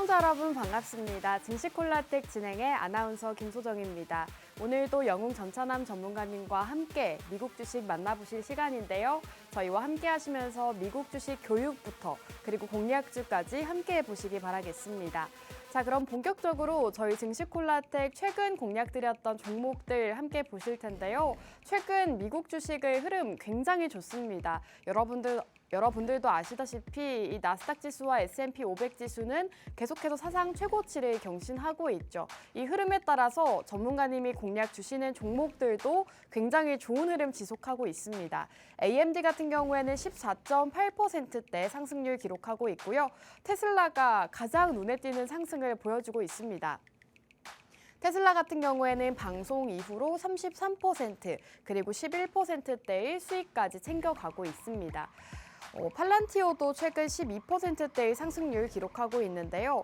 시청자 여러분 반갑습니다. 증시콜라텍 진행의 아나운서 김소정입니다. 오늘도 영웅 전찬남 전문가님과 함께 미국 주식 만나보실 시간인데요. 저희와 함께 하시면서 미국 주식 교육부터 그리고 공략주까지 함께 해보시기 바라겠습니다. 자, 그럼 본격적으로 저희 증시콜라텍 최근 공략드렸던 종목들 함께 보실 텐데요. 최근 미국 주식의 흐름 굉장히 좋습니다. 여러분들도 아시다시피 이 나스닥 지수와 S&P 500 지수는 계속해서 사상 최고치를 경신하고 있죠. 이 흐름에 따라서 전문가님이 공략 주시는 종목들도 굉장히 좋은 흐름 지속하고 있습니다. AMD 같은 경우에는 14.8%대 상승률 기록하고 있고요. 테슬라가 가장 눈에 띄는 상승을 보여주고 있습니다. 테슬라 같은 경우에는 방송 이후로 33% 그리고 11%대의 수익까지 챙겨가고 있습니다. 팔란티오도 최근 12%대의 상승률 기록하고 있는데요.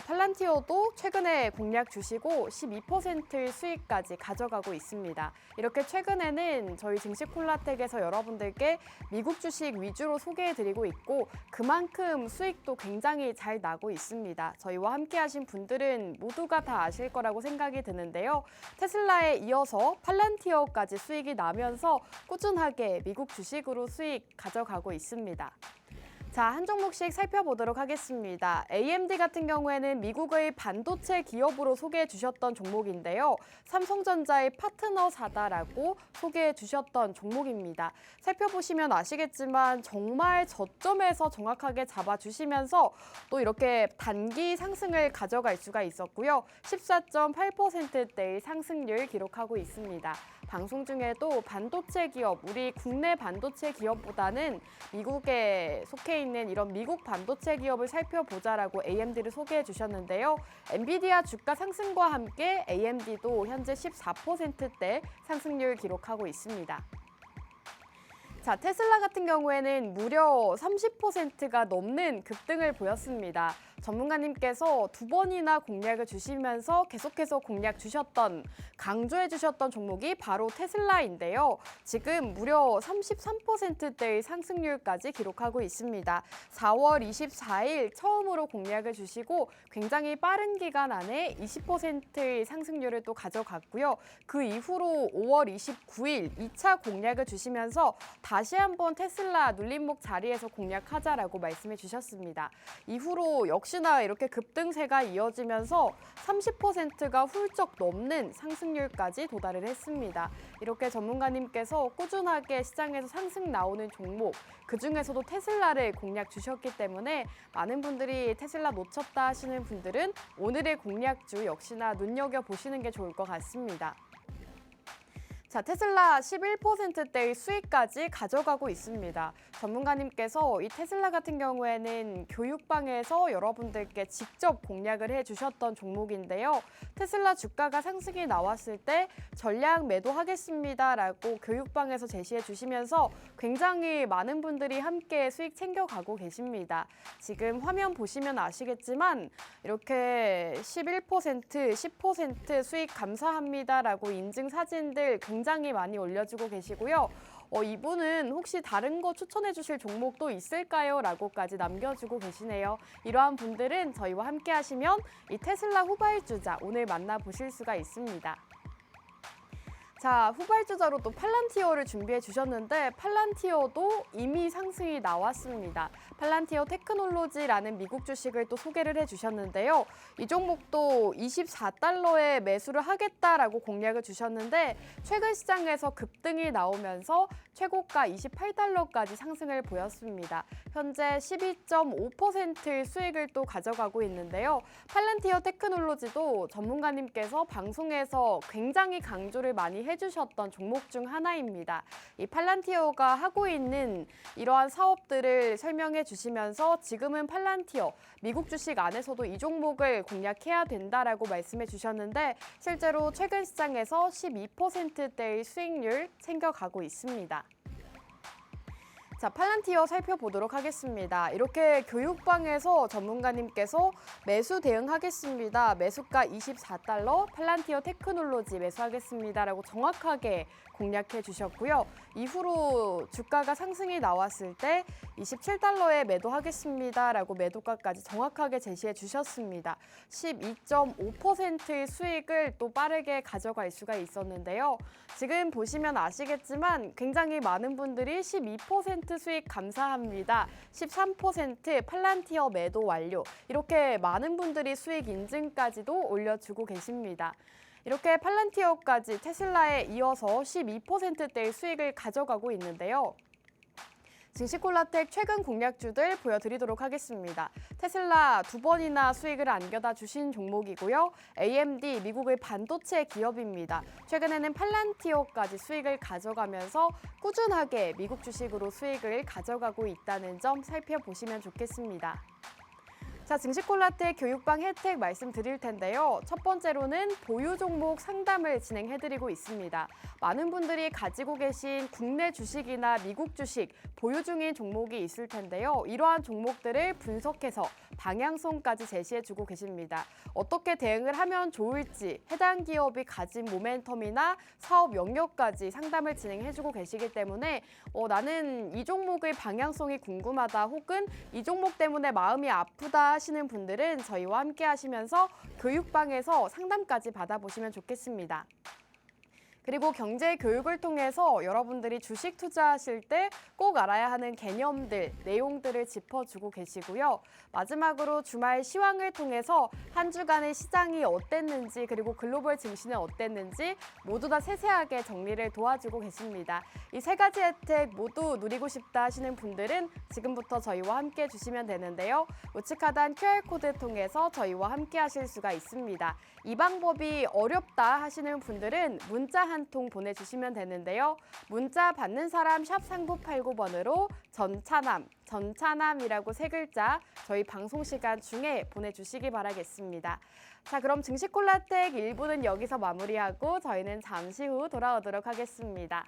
팔란티오도 최근에 공략 주시고 12%의 수익까지 가져가고 있습니다. 이렇게 최근에는 저희 증시콜라텍에서 여러분들께 미국 주식 위주로 소개해드리고 있고 그만큼 수익도 굉장히 잘 나고 있습니다. 저희와 함께 하신 분들은 모두가 다 아실 거라고 생각이 드는데요. 테슬라에 이어서 팔란티오까지 수익이 나면서 꾸준하게 미국 주식으로 수익 가져가고 있습니다. 자, 한 종목씩 살펴보도록 하겠습니다. AMD 같은 경우에는 미국의 반도체 기업으로 소개해 주셨던 종목인데요. 삼성전자의 파트너사다라고 소개해 주셨던 종목입니다. 살펴보시면 아시겠지만 정말 저점에서 정확하게 잡아주시면서 또 이렇게 단기 상승을 가져갈 수가 있었고요. 14.8%대의 상승률 기록하고 있습니다. 방송 중에도 반도체 기업, 우리 국내 반도체 기업보다는 미국에 속해 있는 이런 미국 반도체 기업을 살펴보자라고 AMD를 소개해 주셨는데요. 엔비디아 주가 상승과 함께 AMD도 현재 14%대 상승률 기록하고 있습니다. 자, 테슬라 같은 경우에는 무려 30%가 넘는 급등을 보였습니다. 전문가님께서 두 번이나 공략을 주시면서 계속해서 공략 주셨던, 강조해 주셨던 종목이 바로 테슬라인데요. 지금 무려 33%대의 상승률까지 기록하고 있습니다. 4월 24일 처음으로 공략을 주시고 굉장히 빠른 기간 안에 20%의 상승률을 또 가져갔고요. 그 이후로 5월 29일 2차 공략을 주시면서 다시 한번 테슬라 눌림목 자리에서 공략하자라고 말씀해 주셨습니다. 이후로 역시나 이렇게 급등세가 이어지면서 30%가 훌쩍 넘는 상승률까지 도달을 했습니다. 이렇게 전문가님께서 꾸준하게 시장에서 상승 나오는 종목, 그중에서도 테슬라를 공략 주셨기 때문에 많은 분들이 테슬라 놓쳤다 하시는 분들은 오늘의 공략주 역시나 눈여겨보시는 게 좋을 것 같습니다. 자, 테슬라 11%대의 수익까지 가져가고 있습니다. 전문가님께서 이 테슬라 같은 경우에는 교육방에서 여러분들께 직접 공략을 해주셨던 종목인데요. 테슬라 주가가 상승이 나왔을 때 전량 매도하겠습니다라고 교육방에서 제시해 주시면서 굉장히 많은 분들이 함께 수익 챙겨가고 계십니다. 지금 화면 보시면 아시겠지만 이렇게 11%, 10% 수익 감사합니다라고 인증 사진들 굉장히 많이 올려주고 계시고요. 이분은 혹시 다른 거 추천해 주실 종목도 있을까요? 라고까지 남겨주고 계시네요. 이러한 분들은 저희와 함께 하시면 이 테슬라 후발주자 오늘 만나보실 수가 있습니다. 자, 후발주자로 또 팔란티오를 준비해 주셨는데 팔란티오도 이미 상승이 나왔습니다. 팔란티오 테크놀로지라는 미국 주식을 또 소개를 해주셨는데요. 이 종목도 24달러에 매수를 하겠다라고 공략을 주셨는데 최근 시장에서 급등이 나오면서 최고가 28달러까지 상승을 보였습니다. 현재 12.5%의 수익을 또 가져가고 있는데요. 팔란티오 테크놀로지도 전문가님께서 방송에서 굉장히 강조를 많이 해주셨던 종목 중 하나입니다. 이 팔란티오가 하고 있는 이러한 사업들을 설명해 주시면서 지금은 팔란티오, 미국 주식 안에서도 이 종목을 공략해야 된다라고 말씀해 주셨는데 실제로 최근 시장에서 12%대의 수익률 챙겨가고 있습니다. 자, 팔란티오 살펴보도록 하겠습니다. 이렇게 교육방에서 전문가님께서 매수 대응하겠습니다. 매수가 24달러, 팔란티오 테크놀로지 매수하겠습니다라고 정확하게 공략해 주셨고요. 이후로 주가가 상승이 나왔을 때 27달러에 매도하겠습니다라고 매도가까지 정확하게 제시해 주셨습니다. 12.5%의 수익을 또 빠르게 가져갈 수가 있었는데요. 지금 보시면 아시겠지만 굉장히 많은 분들이 12% 수익 감사합니다. 13% 팔란티어 매도 완료. 이렇게 많은 분들이 수익 인증까지도 올려주고 계십니다. 이렇게 팔란티어까지 테슬라에 이어서 12%대의 수익을 가져가고 있는데요. 증시콜라텍 최근 공략주들 보여드리도록 하겠습니다. 테슬라 2번이나 수익을 안겨다 주신 종목이고요. AMD 미국의 반도체 기업입니다. 최근에는 팔란티어까지 수익을 가져가면서 꾸준하게 미국 주식으로 수익을 가져가고 있다는 점 살펴보시면 좋겠습니다. 자, 증시콜라텍 교육방 혜택 말씀드릴 텐데요. 첫 번째로는 보유 종목 상담을 진행해드리고 있습니다. 많은 분들이 가지고 계신 국내 주식이나 미국 주식 보유 중인 종목이 있을 텐데요. 이러한 종목들을 분석해서 방향성까지 제시해주고 계십니다. 어떻게 대응을 하면 좋을지 해당 기업이 가진 모멘텀이나 사업 영역까지 상담을 진행해주고 계시기 때문에 나는 이 종목의 방향성이 궁금하다 혹은 이 종목 때문에 마음이 아프다 하시는 분들은 저희와 함께 하시면서 교육방에서 상담까지 받아보시면 좋겠습니다. 그리고 경제 교육을 통해서 여러분들이 주식 투자하실 때 꼭 알아야 하는 개념들, 내용들을 짚어주고 계시고요. 마지막으로 주말 시황을 통해서 한 주간의 시장이 어땠는지 그리고 글로벌 증시는 어땠는지 모두 다 세세하게 정리를 도와주고 계십니다. 이 세 가지 혜택 모두 누리고 싶다 하시는 분들은 지금부터 저희와 함께 해주시면 되는데요. 우측 하단 QR코드 통해서 저희와 함께 하실 수가 있습니다. 이 방법이 어렵다 하시는 분들은 문자 한 통 보내주시면 되는데요. 문자 받는 사람 샵 3989번으로 전차남이라고 세 글자 저희 방송 시간 중에 보내주시기 바라겠습니다. 자, 그럼 증시콜라텍 1부는 여기서 마무리하고 저희는 잠시 후 돌아오도록 하겠습니다.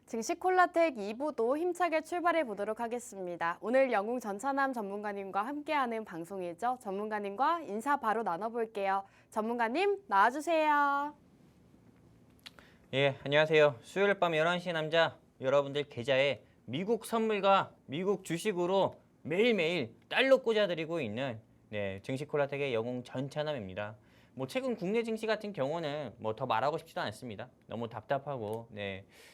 증시콜라텍 2부도 힘차게 출발해 보도록 하겠습니다. 오늘 영웅 전차남 전문가님과 함께하는 방송이죠. 전문가님과 인사 바로 나눠볼게요. 전문가님 나와주세요. 예, 안녕하세요. 수요일 밤 11시 남자 여러분들 계좌에 미국 선물과 미국 주식으로 매일매일 달러 꽂아드리고 있는 증시콜라텍의 영웅 전차남입니다. 최근 국내 증시 같은 경우는 더 말하고 싶지도 않습니다. 너무 답답하고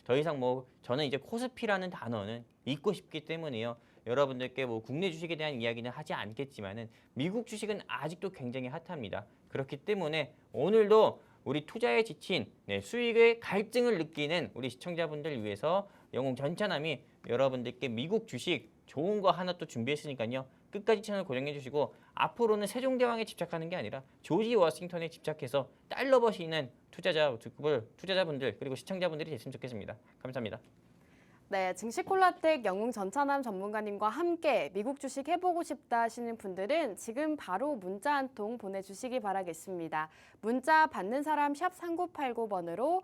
더 이상 저는 이제 코스피라는 단어는 잊고 싶기 때문에요. 여러분들께 국내 주식에 대한 이야기는 하지 않겠지만은 미국 주식은 아직도 굉장히 핫합니다. 그렇기 때문에 오늘도 우리 투자에 지친 수익의 갈증을 느끼는 우리 시청자분들 위해서 영웅 전차남이 여러분들께 미국 주식 좋은 거 하나 또 준비했으니까요. 끝까지 채널 고정해 주시고 앞으로는 세종대왕에 집착하는 게 아니라 조지 워싱턴에 집착해서 달러 버시는 투자자분들 그리고 시청자분들이 됐으면 좋겠습니다. 감사합니다. 네, 증시콜라텍 영웅 전찬남 전문가님과 함께 미국 주식 해보고 싶다 하시는 분들은 지금 바로 문자 한 통 보내주시기 바라겠습니다. 문자 받는 사람 샵 3989번으로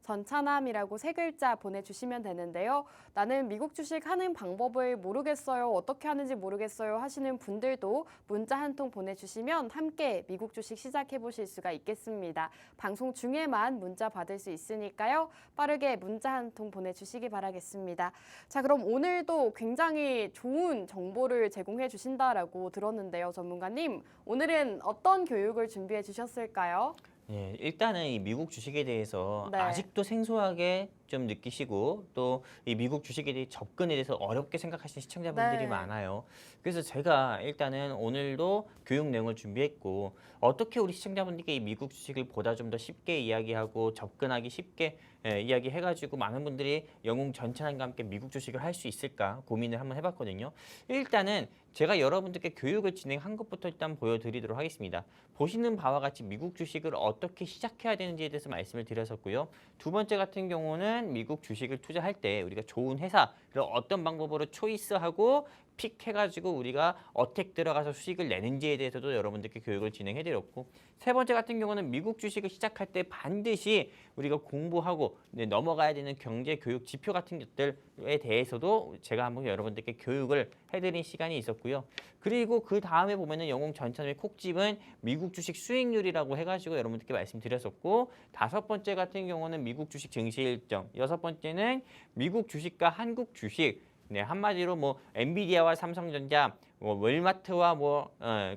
전찬남이라고 세 글자 보내주시면 되는데요. 나는 미국 주식 하는 방법을 모르겠어요. 어떻게 하는지 모르겠어요 하시는 분들도 문자 한 통 보내주시면 함께 미국 주식 시작해보실 수가 있겠습니다. 방송 중에만 문자 받을 수 있으니까요. 빠르게 문자 한 통 보내주시기 바라겠습니다. 자, 그럼 오늘도 굉장히 좋은 정보를 제공해 주신다라고 들었는데요, 전문가님. 오늘은 어떤 교육을 준비해 주셨을까요? 예, 일단은 이 미국 주식에 대해서 네. 아직도 생소하게 좀 느끼시고 또 이 미국 주식에 대해 접근에 대해서 어렵게 생각하시는 시청자분들이 네. 많아요. 그래서 제가 일단은 오늘도 교육 내용을 준비했고 어떻게 우리 시청자분들께 이 미국 주식을 보다 좀 더 쉽게 이야기하고 접근하기 쉽게 이야기해가지고 많은 분들이 영웅 전찬환과 함께 미국 주식을 할 수 있을까 고민을 한번 해봤거든요. 일단은 제가 여러분들께 교육을 진행한 것부터 일단 보여드리도록 하겠습니다. 보시는 바와 같이 미국 주식을 어떻게 시작해야 되는지에 대해서 말씀을 드렸었고요. 두 번째 같은 경우는 미국 주식을 투자할 때 우리가 좋은 회사를 어떤 방법으로 초이스하고 픽해가지고 우리가 어택 들어가서 수익을 내는지에 대해서도 여러분들께 교육을 진행해드렸고, 세 번째 같은 경우는 미국 주식을 시작할 때 반드시 우리가 공부하고 넘어가야 되는 경제 교육 지표 같은 것들에 대해서도 제가 한번 여러분들께 교육을 해드린 시간이 있었고요. 그리고 그 다음에 보면은 영웅 전찬의 콕집은 미국 주식 수익률이라고 해가지고 여러분들께 말씀드렸었고, 다섯 번째 같은 경우는 미국 주식 증시 일정, 여섯 번째는 미국 주식과 한국 주식, 네, 한마디로 뭐 엔비디아와 삼성전자, 뭐 월마트와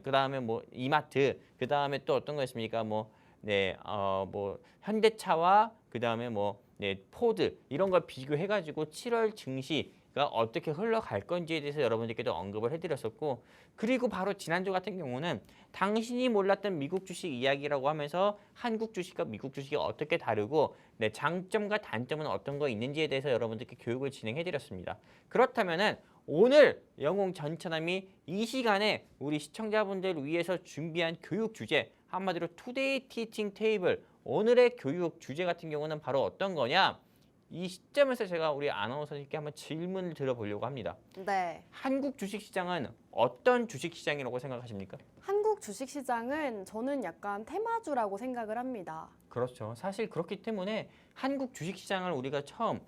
그다음에 뭐 이마트, 그다음에 또 어떤 거 있습니까? 뭐 현대차와 그다음에 포드 이런 걸 비교해 가지고 7월 증시가 어떻게 흘러갈 건지에 대해서 여러분들께도 언급을 해드렸었고, 그리고 바로 지난주 같은 경우는 당신이 몰랐던 미국 주식 이야기라고 하면서 한국 주식과 미국 주식이 어떻게 다르고 장점과 단점은 어떤 거 있는지에 대해서 여러분들께 교육을 진행해드렸습니다. 그렇다면은 오늘 영웅 전찬함이 이 시간에 우리 시청자분들 위해서 준비한 교육 주제, 한마디로 투데이 티칭 테이블, 오늘의 교육 주제 같은 경우는 바로 어떤 거냐? 이 시점에서 제가 우리 아나운서님께 한번 질문을 드려보려고 합니다. 네. 한국 주식시장은 어떤 주식시장이라고 생각하십니까? 한국 주식시장은 저는 약간 테마주라고 생각을 합니다. 그렇죠. 사실 그렇기 때문에 한국 주식시장을 우리가 처음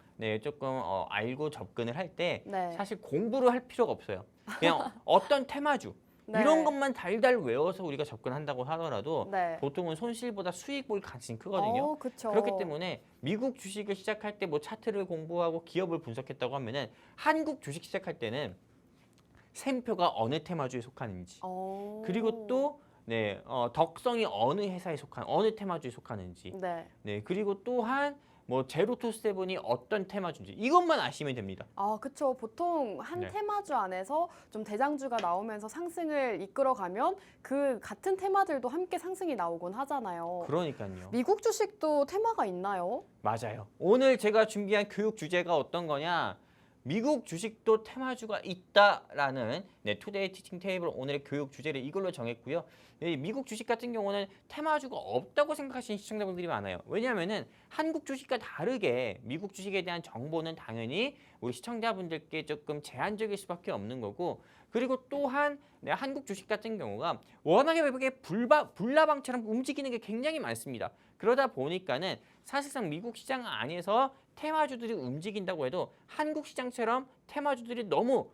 조금 알고 접근을 할 때 네. 사실 공부를 할 필요가 없어요. 그냥 어떤 테마주 네. 이런 것만 달달 외워서 우리가 접근한다고 하더라도 네. 보통은 손실보다 수익 볼 가능성이 크거든요. 그렇죠. 그렇기 때문에 미국 주식을 시작할 때 뭐 차트를 공부하고 기업을 분석했다고 하면은 한국 주식 시작할 때는 샘표가 어느 테마주에 속하는지, 그리고 또 덕성이 어느 회사에 속한 어느 테마주에 속하는지, 그리고 또한 뭐 제로투세븐이 어떤 테마주인지 이것만 아시면 됩니다. 그렇죠. 보통 한 네. 테마주 안에서 좀 대장주가 나오면서 상승을 이끌어가면 그 같은 테마들도 함께 상승이 나오곤 하잖아요. 그러니까요. 미국 주식도 테마가 있나요? 맞아요. 오늘 제가 준비한 교육 주제가 어떤 거냐? 미국 주식도 테마주가 있다라는 투데이 티칭 테이블 오늘의 교육 주제를 이걸로 정했고요. 미국 주식 같은 경우는 테마주가 없다고 생각하시는 시청자분들이 많아요. 왜냐하면은 한국 주식과 다르게 미국 주식에 대한 정보는 당연히 우리 시청자분들께 조금 제한적일 수밖에 없는 거고, 그리고 또한 한국 주식 같은 경우가 워낙에 외국에 불나방처럼 움직이는 게 굉장히 많습니다. 그러다 보니까는 사실상 미국 시장 안에서 테마주들이 움직인다고 해도 한국 시장처럼 테마주들이 너무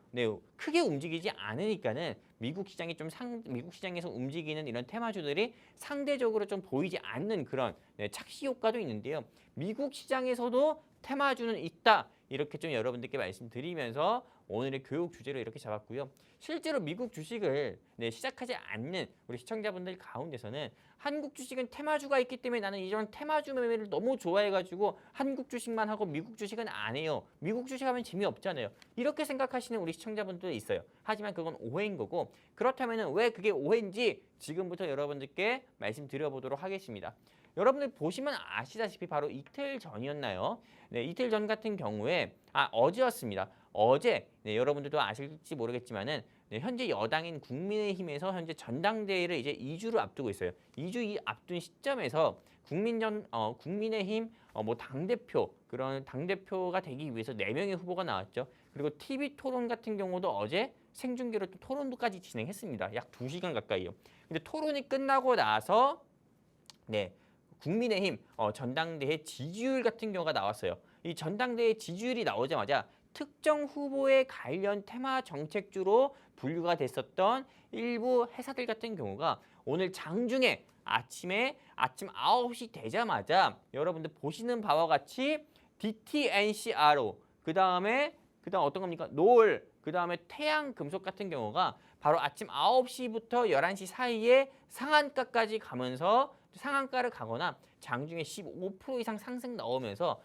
크게 움직이지 않으니까는 미국 시장에서 움직이는 이런 테마주들이 상대적으로 좀 보이지 않는 그런 착시 효과도 있는데요. 미국 시장에서도 테마주는 있다. 이렇게 좀 여러분들께 말씀드리면서 오늘의 교육 주제로 이렇게 잡았고요. 실제로 미국 주식을 시작하지 않는 우리 시청자분들 가운데서는 한국 주식은 테마주가 있기 때문에 나는 이런 테마주 매매를 너무 좋아해가지고 한국 주식만 하고 미국 주식은 안 해요. 미국 주식하면 재미없잖아요. 이렇게 생각하시는 우리 시청자분들도 있어요. 하지만 그건 오해인 거고, 그렇다면 왜 그게 오해인지 지금부터 여러분들께 말씀드려보도록 하겠습니다. 여러분들 보시면 아시다시피 바로 이틀 전이었나요? 이틀 전 같은 경우에 어제였습니다. 어제 여러분들도 아실지 모르겠지만은 현재 여당인 국민의힘에서 현재 전당대회를 이제 2주를 앞두고 있어요. 2주 앞둔 시점에서 국민의힘 뭐 당대표 그런 당대표가 되기 위해서 4명의 후보가 나왔죠. 그리고 TV 토론 같은 경우도 어제 생중계로 또 토론도까지 진행했습니다. 약 2시간 가까이요. 근데 토론이 끝나고 나서 네. 국민의힘 전당대회 지지율 같은 경우가 나왔어요. 이 전당대회 지지율이 나오자마자 특정 후보에 관련 테마 정책주로 분류가 됐었던 일부 회사들 같은 경우가 오늘 장중에 아침 9시 되자마자 여러분들 보시는 바와 같이 DTNCRO 그다음 어떤 겁니까? 노을 그다음에 태양금속 같은 경우가 바로 아침 9시부터 11시 사이에 상한가까지 가면서 상한가를 가거나 장중에 15% 이상 상승 나오면서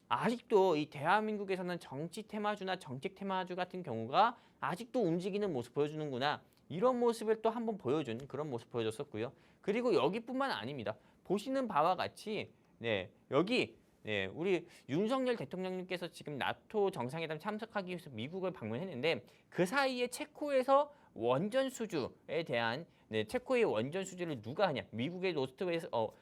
아직도 이 대한민국에서는 정치 테마주나 정책 테마주 같은 경우가 아직도 움직이는 모습 보여주는구나. 이런 모습을 또 한번 보여준 그런 모습 보여줬었고요. 그리고 여기뿐만 아닙니다. 보시는 바와 같이 여기 우리 윤석열 대통령님께서 지금 나토 정상회담 참석하기 위해서 미국을 방문했는데 그 사이에 체코에서 원전 수주에 대한 체코의 원전 수주를 누가 하냐? 미국의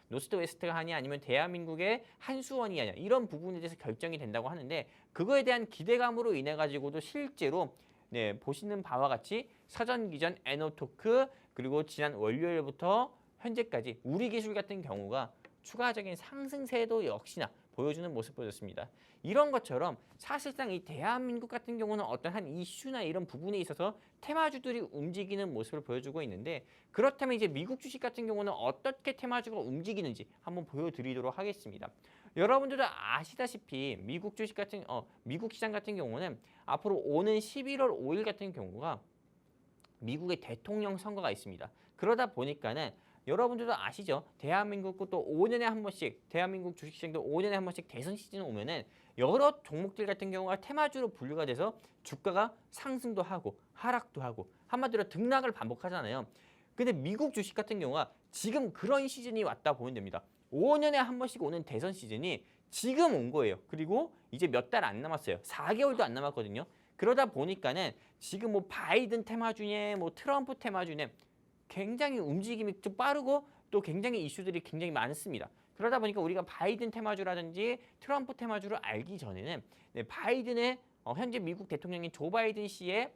노스트웨스트가 하냐? 아니면 대한민국의 한수원이 하냐? 이런 부분에 대해서 결정이 된다고 하는데 그거에 대한 기대감으로 인해 가지고도 실제로 보시는 바와 같이 사전 기전 에너토크 그리고 지난 월요일부터 현재까지 우리 기술 같은 경우가 추가적인 상승세도 역시나 보여주는 모습 보였습니다. 이런 것처럼 사실상 이 대한민국 같은 경우는 어떤 한 이슈나 이런 부분에 있어서 테마주들이 움직이는 모습을 보여주고 있는데 그렇다면 이제 미국 주식 같은 경우는 어떻게 테마주가 움직이는지 한번 보여드리도록 하겠습니다. 여러분들도 아시다시피 미국 시장 같은 경우는 앞으로 오는 11월 5일 같은 경우가 미국의 대통령 선거가 있습니다. 그러다 보니까는 여러분들도 아시죠? 대한민국도 또 5년에 한 번씩 대한민국 주식시장도 5년에 한 번씩 대선 시즌 오면은 여러 종목들 같은 경우가 테마주로 분류가 돼서 주가가 상승도 하고 하락도 하고 한마디로 등락을 반복하잖아요. 근데 미국 주식 같은 경우가 지금 그런 시즌이 왔다 보면 됩니다. 5년에 한 번씩 오는 대선 시즌이 지금 온 거예요. 그리고 이제 몇 달 안 남았어요. 4개월도 안 남았거든요. 그러다 보니까는 지금 뭐 바이든 테마주냐 뭐 트럼프 테마주냐 굉장히 움직임이 좀 빠르고 또 굉장히 이슈들이 굉장히 많습니다. 그러다 보니까 우리가 바이든 테마주라든지 트럼프 테마주를 알기 전에는 바이든의 현재 미국 대통령인 조 바이든 씨의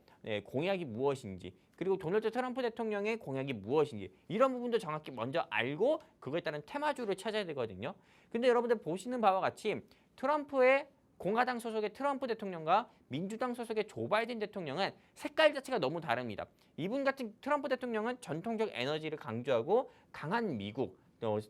공약이 무엇인지 그리고 도널드 트럼프 대통령의 공약이 무엇인지 이런 부분도 정확히 먼저 알고 그거에 따른 테마주를 찾아야 되거든요. 근데 여러분들 보시는 바와 같이 트럼프의 공화당 소속의 트럼프 대통령과 민주당 소속의 조 바이든 대통령은 색깔 자체가 너무 다릅니다. 이분 같은 트럼프 대통령은 전통적 에너지를 강조하고 강한 미국,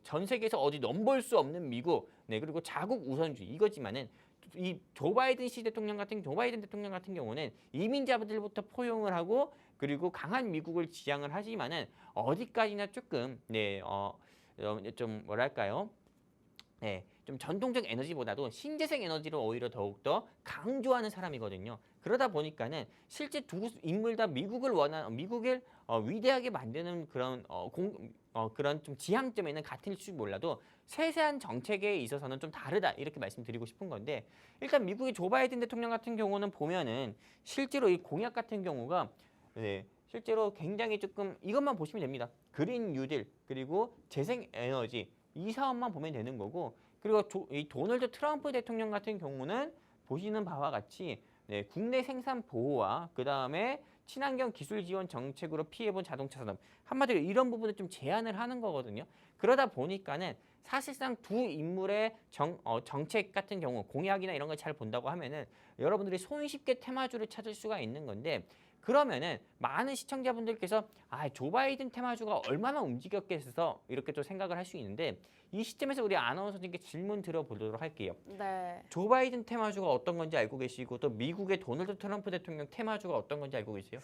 전 세계에서 어디 넘볼 수 없는 미국, 그리고 자국 우선주의 이거지만은 이 조 바이든 대통령 같은 경우는 이민자들부터 포용을 하고 그리고 강한 미국을 지향을 하지만은 어디까지나 조금 좀 뭐랄까요? 좀 전통적 에너지보다도 신재생 에너지를 오히려 더욱더 강조하는 사람이거든요. 그러다 보니까는 실제 두 인물 다 미국을 위대하게 만드는 그런 그런 좀 지향점에는 같을지 몰라도 세세한 정책에 있어서는 좀 다르다 이렇게 말씀드리고 싶은 건데 일단 미국의 조 바이든 대통령 같은 경우는 보면은 실제로 이 공약 같은 경우가 실제로 굉장히 조금 이것만 보시면 됩니다. 그린 뉴딜 그리고 재생 에너지 이 사업만 보면 되는 거고 그리고 이 도널드 트럼프 대통령 같은 경우는 보시는 바와 같이 국내 생산 보호와 그 다음에 친환경 기술 지원 정책으로 피해본 자동차 산업 한마디로 이런 부분을 좀 제한을 하는 거거든요. 그러다 보니까는 사실상 두 인물의 정책 같은 경우 공약이나 이런 걸 잘 본다고 하면은 여러분들이 손쉽게 테마주를 찾을 수가 있는 건데 그러면은 많은 시청자분들께서 조 바이든 테마주가 얼마나 움직였겠어 이렇게 또 생각을 할 수 있는데 이 시점에서 우리 아나운서님께 질문 드려보도록 할게요. 네. 조 바이든 테마주가 어떤 건지 알고 계시고 또 미국의 도널드 트럼프 대통령 테마주가 어떤 건지 알고 계세요?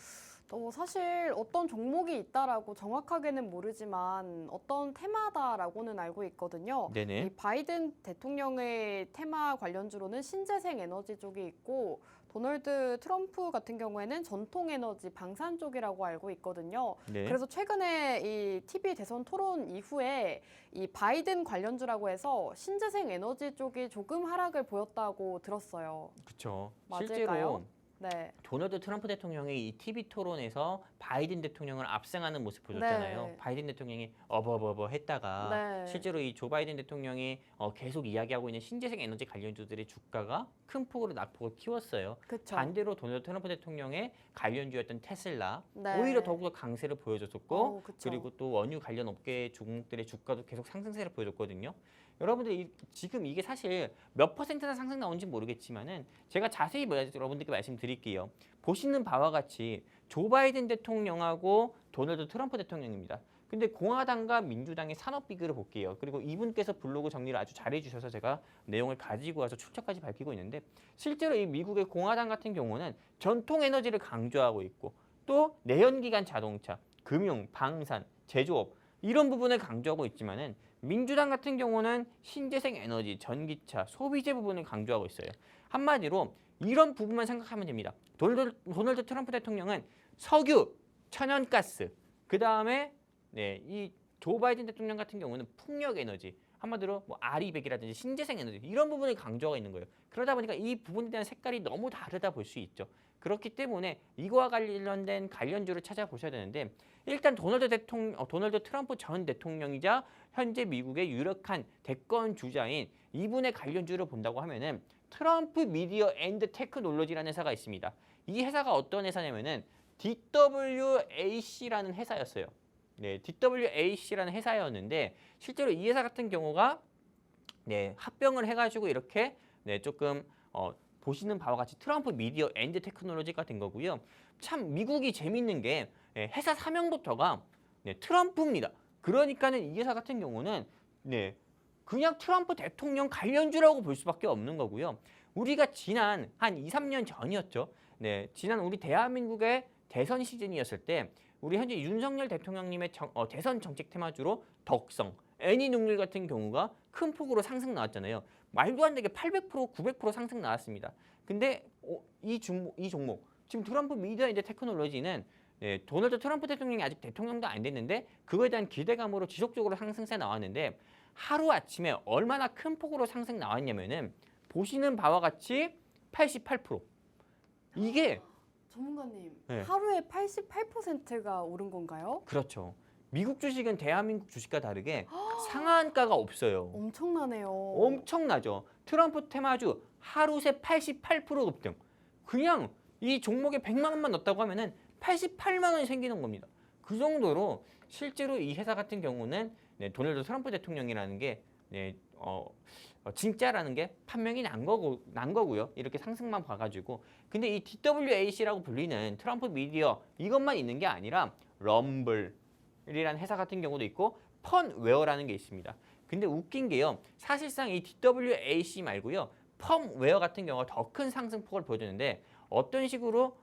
사실 어떤 종목이 있다라고 정확하게는 모르지만 어떤 테마다라고는 알고 있거든요. 네네. 이 바이든 대통령의 테마 관련주로는 신재생 에너지 쪽이 있고 도널드 트럼프 같은 경우에는 전통 에너지 방산 쪽이라고 알고 있거든요. 네. 그래서 최근에 이 TV 대선 토론 이후에 이 바이든 관련주라고 해서 신재생 에너지 쪽이 조금 하락을 보였다고 들었어요. 그렇죠. 맞을까요? 실제로 네. 도널드 트럼프 대통령이 이 TV 토론에서 바이든 대통령을 압승하는 모습 보셨잖아요. 네. 바이든 대통령이 어버버버 했다가 네. 실제로 이 조 바이든 대통령이 계속 이야기하고 있는 신재생 에너지 관련주들의 주가가 큰 폭으로 낙폭을 키웠어요. 그쵸. 반대로 도널드 트럼프 대통령의 관련주였던 테슬라 네. 오히려 더욱더 강세를 보여줬었고 그쵸. 그리고 또 원유 관련 업계 종목들의 주가도 계속 상승세를 보여줬거든요. 여러분들 지금 이게 사실 몇 퍼센트나 상승 나온지 모르겠지만은 제가 자세히 여러분들께 말씀드릴게요. 보시는 바와 같이 조 바이든 대통령하고 도널드 트럼프 대통령입니다. 근데 공화당과 민주당의 산업 비교를 볼게요. 그리고 이분께서 블로그 정리를 아주 잘해 주셔서 제가 내용을 가지고 와서 출처까지 밝히고 있는데 실제로 이 미국의 공화당 같은 경우는 전통 에너지를 강조하고 있고 또 내연기관 자동차, 금융, 방산, 제조업 이런 부분을 강조하고 있지만은 민주당 같은 경우는 신재생 에너지, 전기차, 소비재 부분을 강조하고 있어요. 한마디로 이런 부분만 생각하면 됩니다. 도널드 트럼프 대통령은 석유, 천연가스, 그 다음에 이 조 바이든 대통령 같은 경우는 풍력 에너지, 한마디로 뭐 R200이라든지 신재생 에너지 이런 부분을 강조하고 있는 거예요. 그러다 보니까 이 부분에 대한 색깔이 너무 다르다 볼 수 있죠. 그렇기 때문에 이거와 관련된 관련주를 찾아보셔야 되는데 일단 도널드 트럼프 전 대통령이자 현재 미국의 유력한 대권 주자인 이분의 관련주를 본다고 하면은 트럼프 미디어 앤드 테크놀로지라는 회사가 있습니다. 이 회사가 어떤 회사냐면은 DWAC라는 회사였어요. 네, DWAC라는 회사였는데 실제로 이 회사 같은 경우가 합병을 해가지고 이렇게 조금 보시는 바와 같이 트럼프 미디어 앤드 테크놀로지가 된 거고요. 참 미국이 재밌는 게 회사 사명부터가 트럼프입니다. 그러니까는 이 회사 같은 경우는 그냥 트럼프 대통령 관련주라고 볼 수밖에 없는 거고요. 우리가 지난 한 2, 3년 전이었죠. 지난 우리 대한민국의 대선 시즌이었을 때 우리 현재 윤석열 대통령님의 대선 정책 테마주로 덕성, 애니눅률 같은 경우가 큰 폭으로 상승 나왔잖아요. 말도 안 되게 800%, 900% 상승 나왔습니다. 근데 이 종목 지금 트럼프 미디어 앤드 테크놀로지는 도널드 트럼프 대통령이 아직 대통령도 안 됐는데 그거에 대한 기대감으로 지속적으로 상승세 나왔는데 하루 아침에 얼마나 큰 폭으로 상승 나왔냐면은 보시는 바와 같이 88%. 이게 전문가님, 네. 하루에 88%가 오른 건가요? 그렇죠. 미국 주식은 대한민국 주식과 다르게 상한가가 없어요. 엄청나네요. 엄청나죠. 트럼프 테마주 하루 새 88% 급등. 그냥 이 종목에 100만 원만 넣었다고 하면은 88만 원이 생기는 겁니다. 그 정도로 실제로 이 회사 같은 경우는 도널드 트럼프 대통령이라는 게 진짜라는 게 판명이 난 거고요. 이렇게 상승만 봐가지고. 근데 이 DWAC라고 불리는 트럼프 미디어 이것만 있는 게 아니라 럼블이라는 회사 같은 경우도 있고 펀웨어라는 게 있습니다. 근데 웃긴 게요. 사실상 이 DWAC 말고요. 펌웨어 같은 경우가 더 큰 상승폭을 보여주는데 어떤 식으로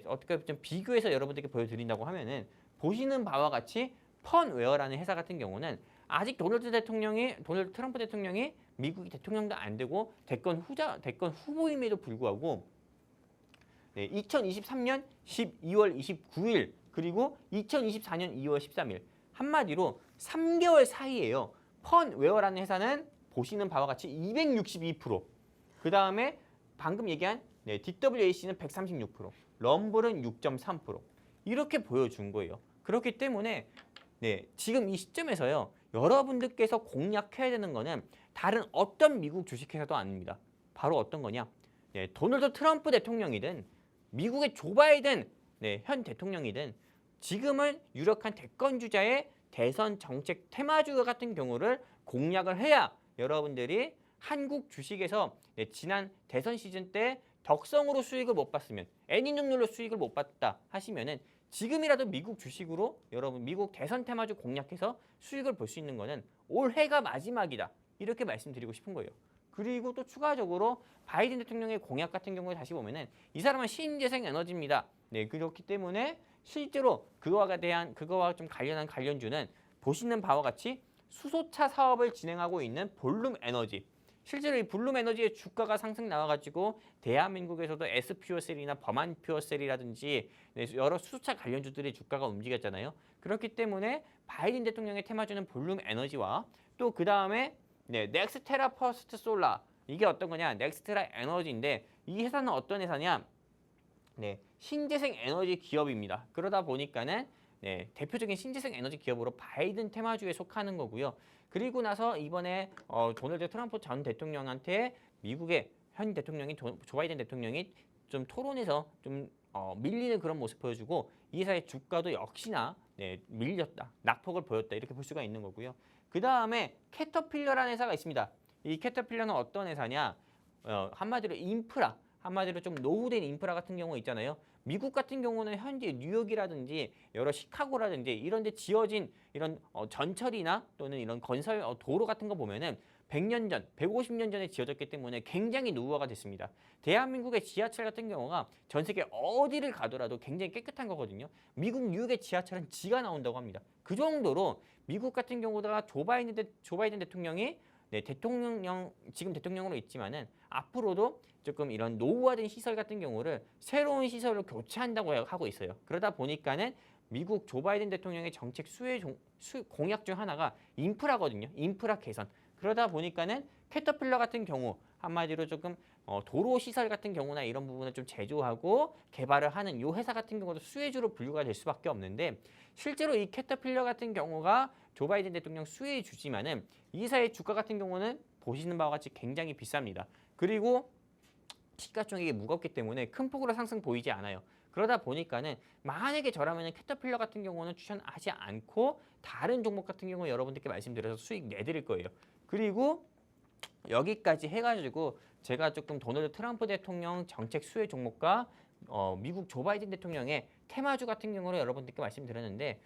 어떻게 좀 비교해서 여러분들께 보여드린다고 하면은 보시는 바와 같이 펀웨어라는 회사 같은 경우는 아직 도널드 트럼프 대통령이 미국이 대통령도 안 되고 대권 후보임에도 불구하고 2023년 12월 29일 그리고 2024년 2월 13일 한마디로 3개월 사이에요. 펀웨어라는 회사는 보시는 바와 같이 262%, 그 다음에 방금 얘기한 DWAC는 136%, 럼블은 6.3% 이렇게 보여준 거예요. 그렇기 때문에 지금 이 시점에서요. 여러분들께서 공략해야 되는 거는 다른 어떤 미국 주식회사도 아닙니다. 바로 어떤 거냐? 도널드 트럼프 대통령이든 미국의 조 바이든 현 대통령이든 지금은 유력한 대권 주자의 대선 정책 테마주 같은 경우를 공략을 해야 여러분들이 한국 주식에서 지난 대선 시즌 때 덕성으로 수익을 못 봤으면 애니눅률로 수익을 못 봤다 하시면은 지금이라도 미국 주식으로 여러분 미국 대선 테마주 공략해서 수익을 볼 수 있는 거는 올해가 마지막이다. 이렇게 말씀드리고 싶은 거예요. 그리고 또 추가적으로 바이든 대통령의 공약 같은 경우에 다시 보면은 이 사람은 신재생 에너지입니다. 그렇기 때문에 실제로 그거와 좀 관련한 관련주는 보시는 바와 같이 수소차 사업을 진행하고 있는 볼룸 에너지. 실제로 이 볼룸 에너지의 주가가 상승 나와가지고 대한민국에서도 S퓨어셀이나 범한퓨어셀이라든지 여러 수소차 관련주들의 주가가 움직였잖아요. 그렇기 때문에 바이든 대통령의 테마주는 볼룸 에너지와 또 그 다음에 넥스테라 퍼스트 솔라 이게 어떤 거냐? 넥스테라 에너지인데 이 회사는 어떤 회사냐? 네, 신재생 에너지 기업입니다. 그러다 보니까는 네, 대표적인 신재생 에너지 기업으로 바이든 테마주에 속하는 거고요. 그리고 나서 이번에 도널드 트럼프 전 대통령한테 미국의 현 대통령이 조 바이든 대통령이 좀 토론에서 좀 밀리는 그런 모습 보여주고 이 회사의 주가도 역시나 네, 밀렸다, 낙폭을 보였다 이렇게 볼 수가 있는 거고요. 그 다음에 캐터필러라는 회사가 있습니다. 이 캐터필러는 어떤 회사냐? 한마디로 인프라, 한마디로 좀 노후된 인프라 같은 경우 있잖아요. 미국 같은 경우는 현재 뉴욕이라든지 여러 시카고라든지 이런 데 지어진 이런 전철이나 또는 이런 건설 도로 같은 거 보면은 100년 전, 150년 전에 지어졌기 때문에 굉장히 노후화가 됐습니다. 대한민국의 지하철 같은 경우가 전 세계 어디를 가더라도 굉장히 깨끗한 거거든요. 미국 뉴욕의 지하철은 지가 나온다고 합니다. 그 정도로 미국 같은 경우다가 조 바이든 대통령이 네, 지금 대통령으로 있지만은 앞으로도 조금 이런 노후화된 시설 같은 경우를 새로운 시설로 교체한다고 하고 있어요. 그러다 보니까는 미국 조 바이든 대통령의 정책 공약 중 하나가 인프라거든요. 인프라 개선. 그러다 보니까는 캐터필러 같은 경우 한마디로 조금 도로 시설 같은 경우나 이런 부분을 좀 제조하고 개발을 하는 이 회사 같은 경우도 수혜주로 분류가 될 수밖에 없는데 실제로 이 캐터필러 같은 경우가 조 바이든 대통령 수혜주지만은 이 회사의 주가 같은 경우는 보시는 바와 같이 굉장히 비쌉니다. 그리고 시가총액이 무겁기 때문에 큰 폭으로 상승 보이지 않아요. 그러다 보니까는 만약에 저라면 캐터필러 같은 경우는 추천하지 않고 다른 종목 같은 경우 여러분들께 말씀드려서 수익 내드릴 거예요. 그리고 여기까지 해가지고 제가 조금 도널드 트럼프 대통령 정책 수혜 종목과 미국 조 바이든 대통령의 테마주 같은 경우를 여러분들께 말씀드렸는데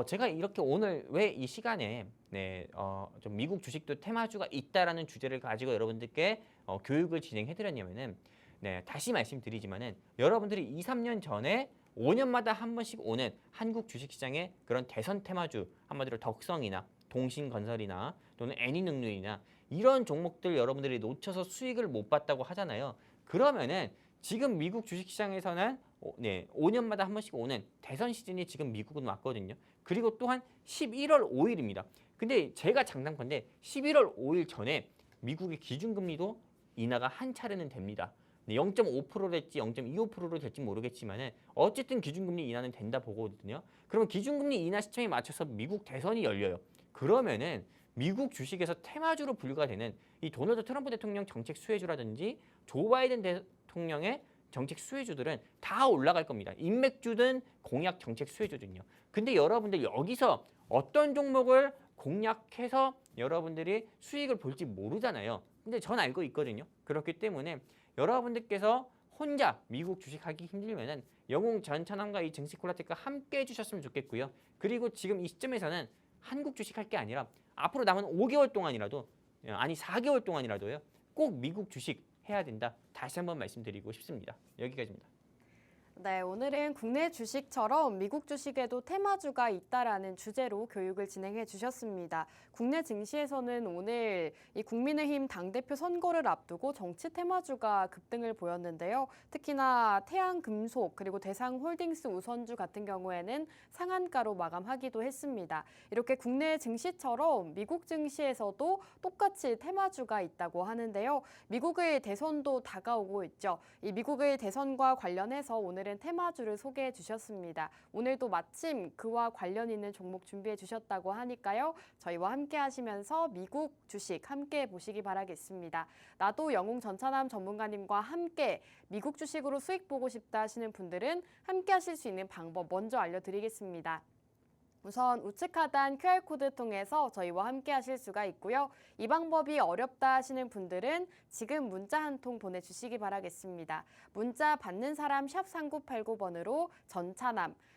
제가 이렇게 오늘 왜 이 시간에 네, 좀 미국 주식도 테마주가 있다라는 주제를 가지고 여러분들께 교육을 진행해드렸냐면은 네, 다시 말씀드리지만은 여러분들이 2, 3년 전에 5년마다 한 번씩 오는 한국 주식시장의 그런 대선 테마주 한마디로 덕성이나 동신건설이나 또는 애니능률이나 이런 종목들 여러분들이 놓쳐서 수익을 못 봤다고 하잖아요. 그러면은 지금 미국 주식시장에서는 네, 5년마다 한 번씩 오는 대선 시즌이 지금 미국은 왔거든요. 그리고 또한 11월 5일입니다. 근데 제가 장담컨대 11월 5일 전에 미국의 기준금리도 인하가 한 차례는 됩니다. 0.5%랄지 0.25%로 될지 모르겠지만 어쨌든 기준금리 인하는 된다 보거든요. 그러면 기준금리 인하 시점에 맞춰서 미국 대선이 열려요. 그러면은 미국 주식에서 테마주로 분류가 되는 이 도널드 트럼프 대통령 정책 수혜주라든지 조 바이든 대통령의 정책 수혜주들은 다 올라갈 겁니다. 인맥주든 공약 정책 수혜주든요. 근데 여러분들 여기서 어떤 종목을 공략해서 여러분들이 수익을 볼지 모르잖아요. 근데 전 알고 있거든요. 그렇기 때문에 여러분들께서 혼자 미국 주식하기 힘들면은 영웅 전천함과 이 증시콜라텍과 함께 해주셨으면 좋겠고요. 그리고 지금 이 시점에서는 한국 주식할 게 아니라 앞으로 남은 5개월 동안이라도 아니 4개월 동안이라도요. 꼭 미국 주식 해야 된다. 다시 한번 말씀드리고 싶습니다. 여기까지입니다. 네, 오늘은 국내 주식처럼 미국 주식에도 테마주가 있다라는 주제로 교육을 진행해 주셨습니다. 국내 증시에서는 오늘 이 국민의힘 당대표 선거를 앞두고 정치 테마주가 급등을 보였는데요. 특히나 태양금속 그리고 대상홀딩스 우선주 같은 경우에는 상한가로 마감하기도 했습니다. 이렇게 국내 증시처럼 미국 증시에서도 똑같이 테마주가 있다고 하는데요. 미국의 대선도 다가오고 있죠. 이 미국의 대선과 관련해서 오늘은 테마주를 소개해 주셨습니다. 오늘도 마침 그와 관련 있는 종목 준비해 주셨다고 하니까요. 저희와 함께 하시면서 미국 주식 함께 보시기 바라겠습니다. 나도 영웅 전찬남 전문가님과 함께 미국 주식으로 수익 보고 싶다 하시는 분들은 함께 하실 수 있는 방법 먼저 알려드리겠습니다. 우선 우측 하단 QR코드 통해서 저희와 함께 하실 수가 있고요. 이 방법이 어렵다 하시는 분들은 지금 문자 한 통 보내주시기 바라겠습니다. 문자 받는 사람 샵 3989번으로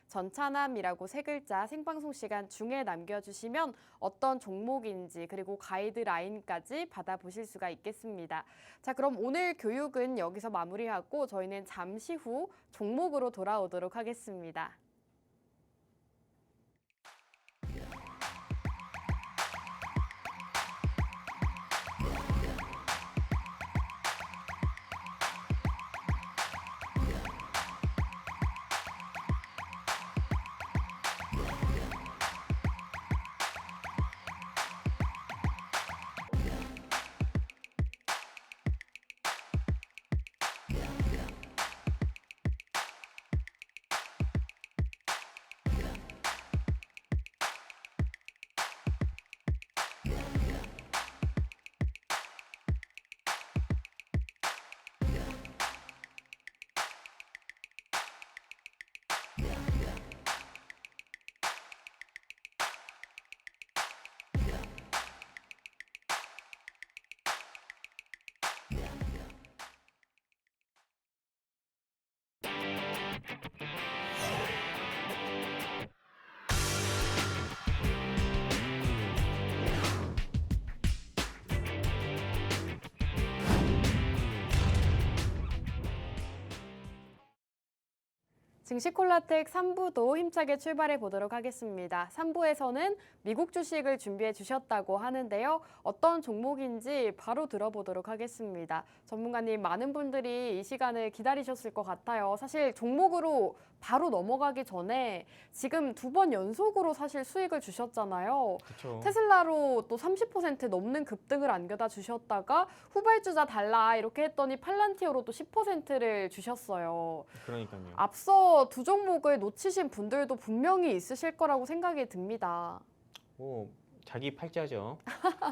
전차남이라고 세 글자 생방송 시간 중에 남겨주시면 어떤 종목인지 그리고 가이드라인까지 받아보실 수가 있겠습니다. 자, 그럼 오늘 교육은 여기서 마무리하고 저희는 잠시 후 종목으로 돌아오도록 하겠습니다. 증시콜라텍 3부도 힘차게 출발해 보도록 하겠습니다. 3부에서는 미국 주식을 준비해 주셨다고 하는데요. 어떤 종목인지 바로 들어보도록 하겠습니다. 전문가님, 많은 분들이 이 시간을 기다리셨을 것 같아요. 사실 종목으로 바로 넘어가기 전에 지금 2번 연속으로 사실 수익을 주셨잖아요. 그렇죠. 테슬라로 또 30% 넘는 급등을 안겨다 주셨다가 후발주자 달라 이렇게 했더니 팔란티어로 또 10%를 주셨어요. 그러니까요. 앞서 두 종목을 놓치신 분들도 분명히 있으실 거라고 생각이 듭니다. 오, 자기 팔자죠.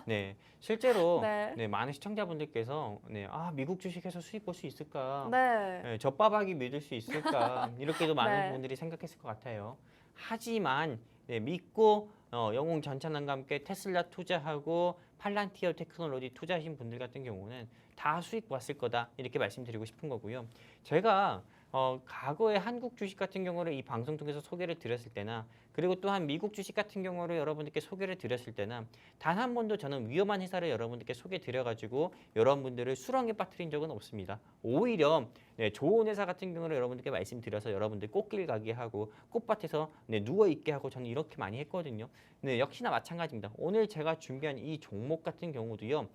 네, 실제로 네. 네, 많은 시청자분들께서 네, 아, 미국 주식에서 수익 볼 수 있을까? 네. 네, 젖바박이 믿을 수 있을까? 이렇게도 많은 네. 분들이 생각했을 것 같아요. 하지만 네, 믿고 영웅 전찬원과 함께 테슬라 투자하고 팔란티어 테크놀로지 투자하신 분들 같은 경우는 다 수익 봤을 거다 이렇게 말씀드리고 싶은 거고요. 제가 과거에 한국 주식 같은 경우를 이 방송 통해서 소개를 드렸을 때나 그리고 또한 미국 주식 같은 경우를 여러분들께 소개를 드렸을 때나 단 한 번도 저는 위험한 회사를 여러분들께 소개 드려가지고 여러분들을 수렁에 빠뜨린 적은 없습니다. 오히려 네, 좋은 회사 같은 경우를 여러분들께 말씀드려서 여러분들 꽃길 가게 하고 꽃밭에서 네, 누워 있게 하고 저는 이렇게 많이 했거든요. 네, 역시나 마찬가지입니다. 오늘 제가 준비한 이 종목 같은 경우도요.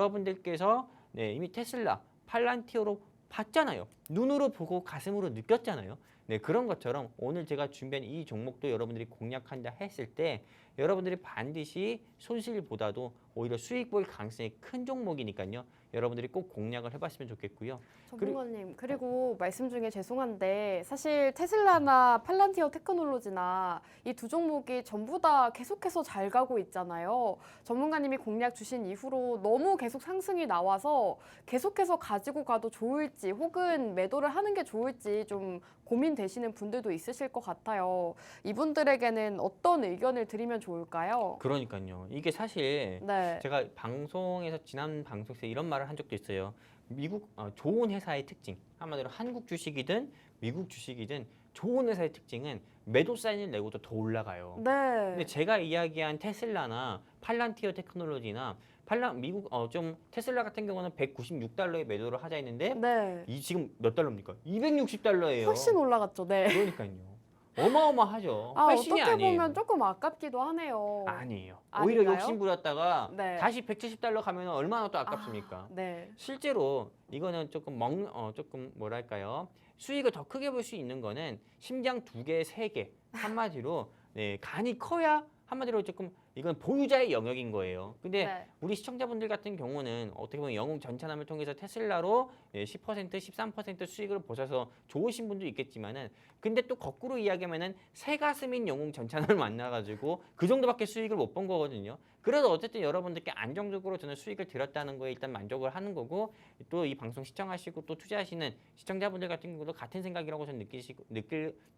여러분들께서 네, 이미 테슬라, 팔란티어로 봤잖아요. 눈으로 보고 가슴으로 느꼈잖아요. 네, 그런 것처럼 오늘 제가 준비한 이 종목도 여러분들이 공략한다 했을 때 여러분들이 반드시 손실보다도 오히려 수익 볼 가능성이 큰 종목이니까요. 여러분들이 꼭 공략을 해봤으면 좋겠고요. 전문가님, 그리고 말씀 중에 죄송한데 사실 테슬라나 팔란티어 테크놀로지나 이 두 종목이 전부 다 계속해서 잘 가고 있잖아요. 전문가님이 공략 주신 이후로 너무 계속 상승이 나와서 계속해서 가지고 가도 좋을지 혹은 매도를 하는 게 좋을지 좀 고민되시는 분들도 있으실 것 같아요. 이분들에게는 어떤 의견을 드리면 좋을까요? 그러니까요. 이게 사실 네. 제가 방송에서 지난 방송에서 이런 말을 한 적도 있어요. 미국 좋은 회사의 특징, 한마디로 한국 주식이든 미국 주식이든 좋은 회사의 특징은 매도 사인을 내고도 더 올라가요. 근데 네. 제가 이야기한 테슬라나 팔란티어 테크놀로지나 미국 좀 테슬라 같은 경우는 196달러에 매도를 하자 했는데 네. 이 지금 몇 달러입니까? 260달러예요. 훨씬 올라갔죠. 네. 그러니까요. 어마어마하죠. 아, 훨씬이 어떻게 아니에요. 보면 조금 아깝기도 하네요. 아니에요. 오히려 아닌가요? 욕심 부렸다가 네. 다시 170달러 가면 얼마나 또 아깝습니까? 네. 실제로 이거는 조금 뭐랄까요? 수익을 더 크게 볼 수 있는 거는 심장 2개, 3개 한마디로 네, 간이 커야 한마디로 조금 이건 보유자의 영역인 거예요. 근데 네. 우리 시청자분들 같은 경우는 어떻게 보면 영웅 전찬함을 통해서 테슬라로 10%, 13% 수익을 보셔서 좋으신 분도 있겠지만은 근데 또 거꾸로 이야기하면은 새 가슴인 영웅 전찬함을 만나가지고 그 정도밖에 수익을 못 본 거거든요. 그래도 어쨌든 여러분들께 안정적으로 저는 수익을 드렸다는 거에 일단 만족을 하는 거고 또 이 방송 시청하시고 또 투자하시는 시청자분들 같은 경우도 같은 생각이라고 저는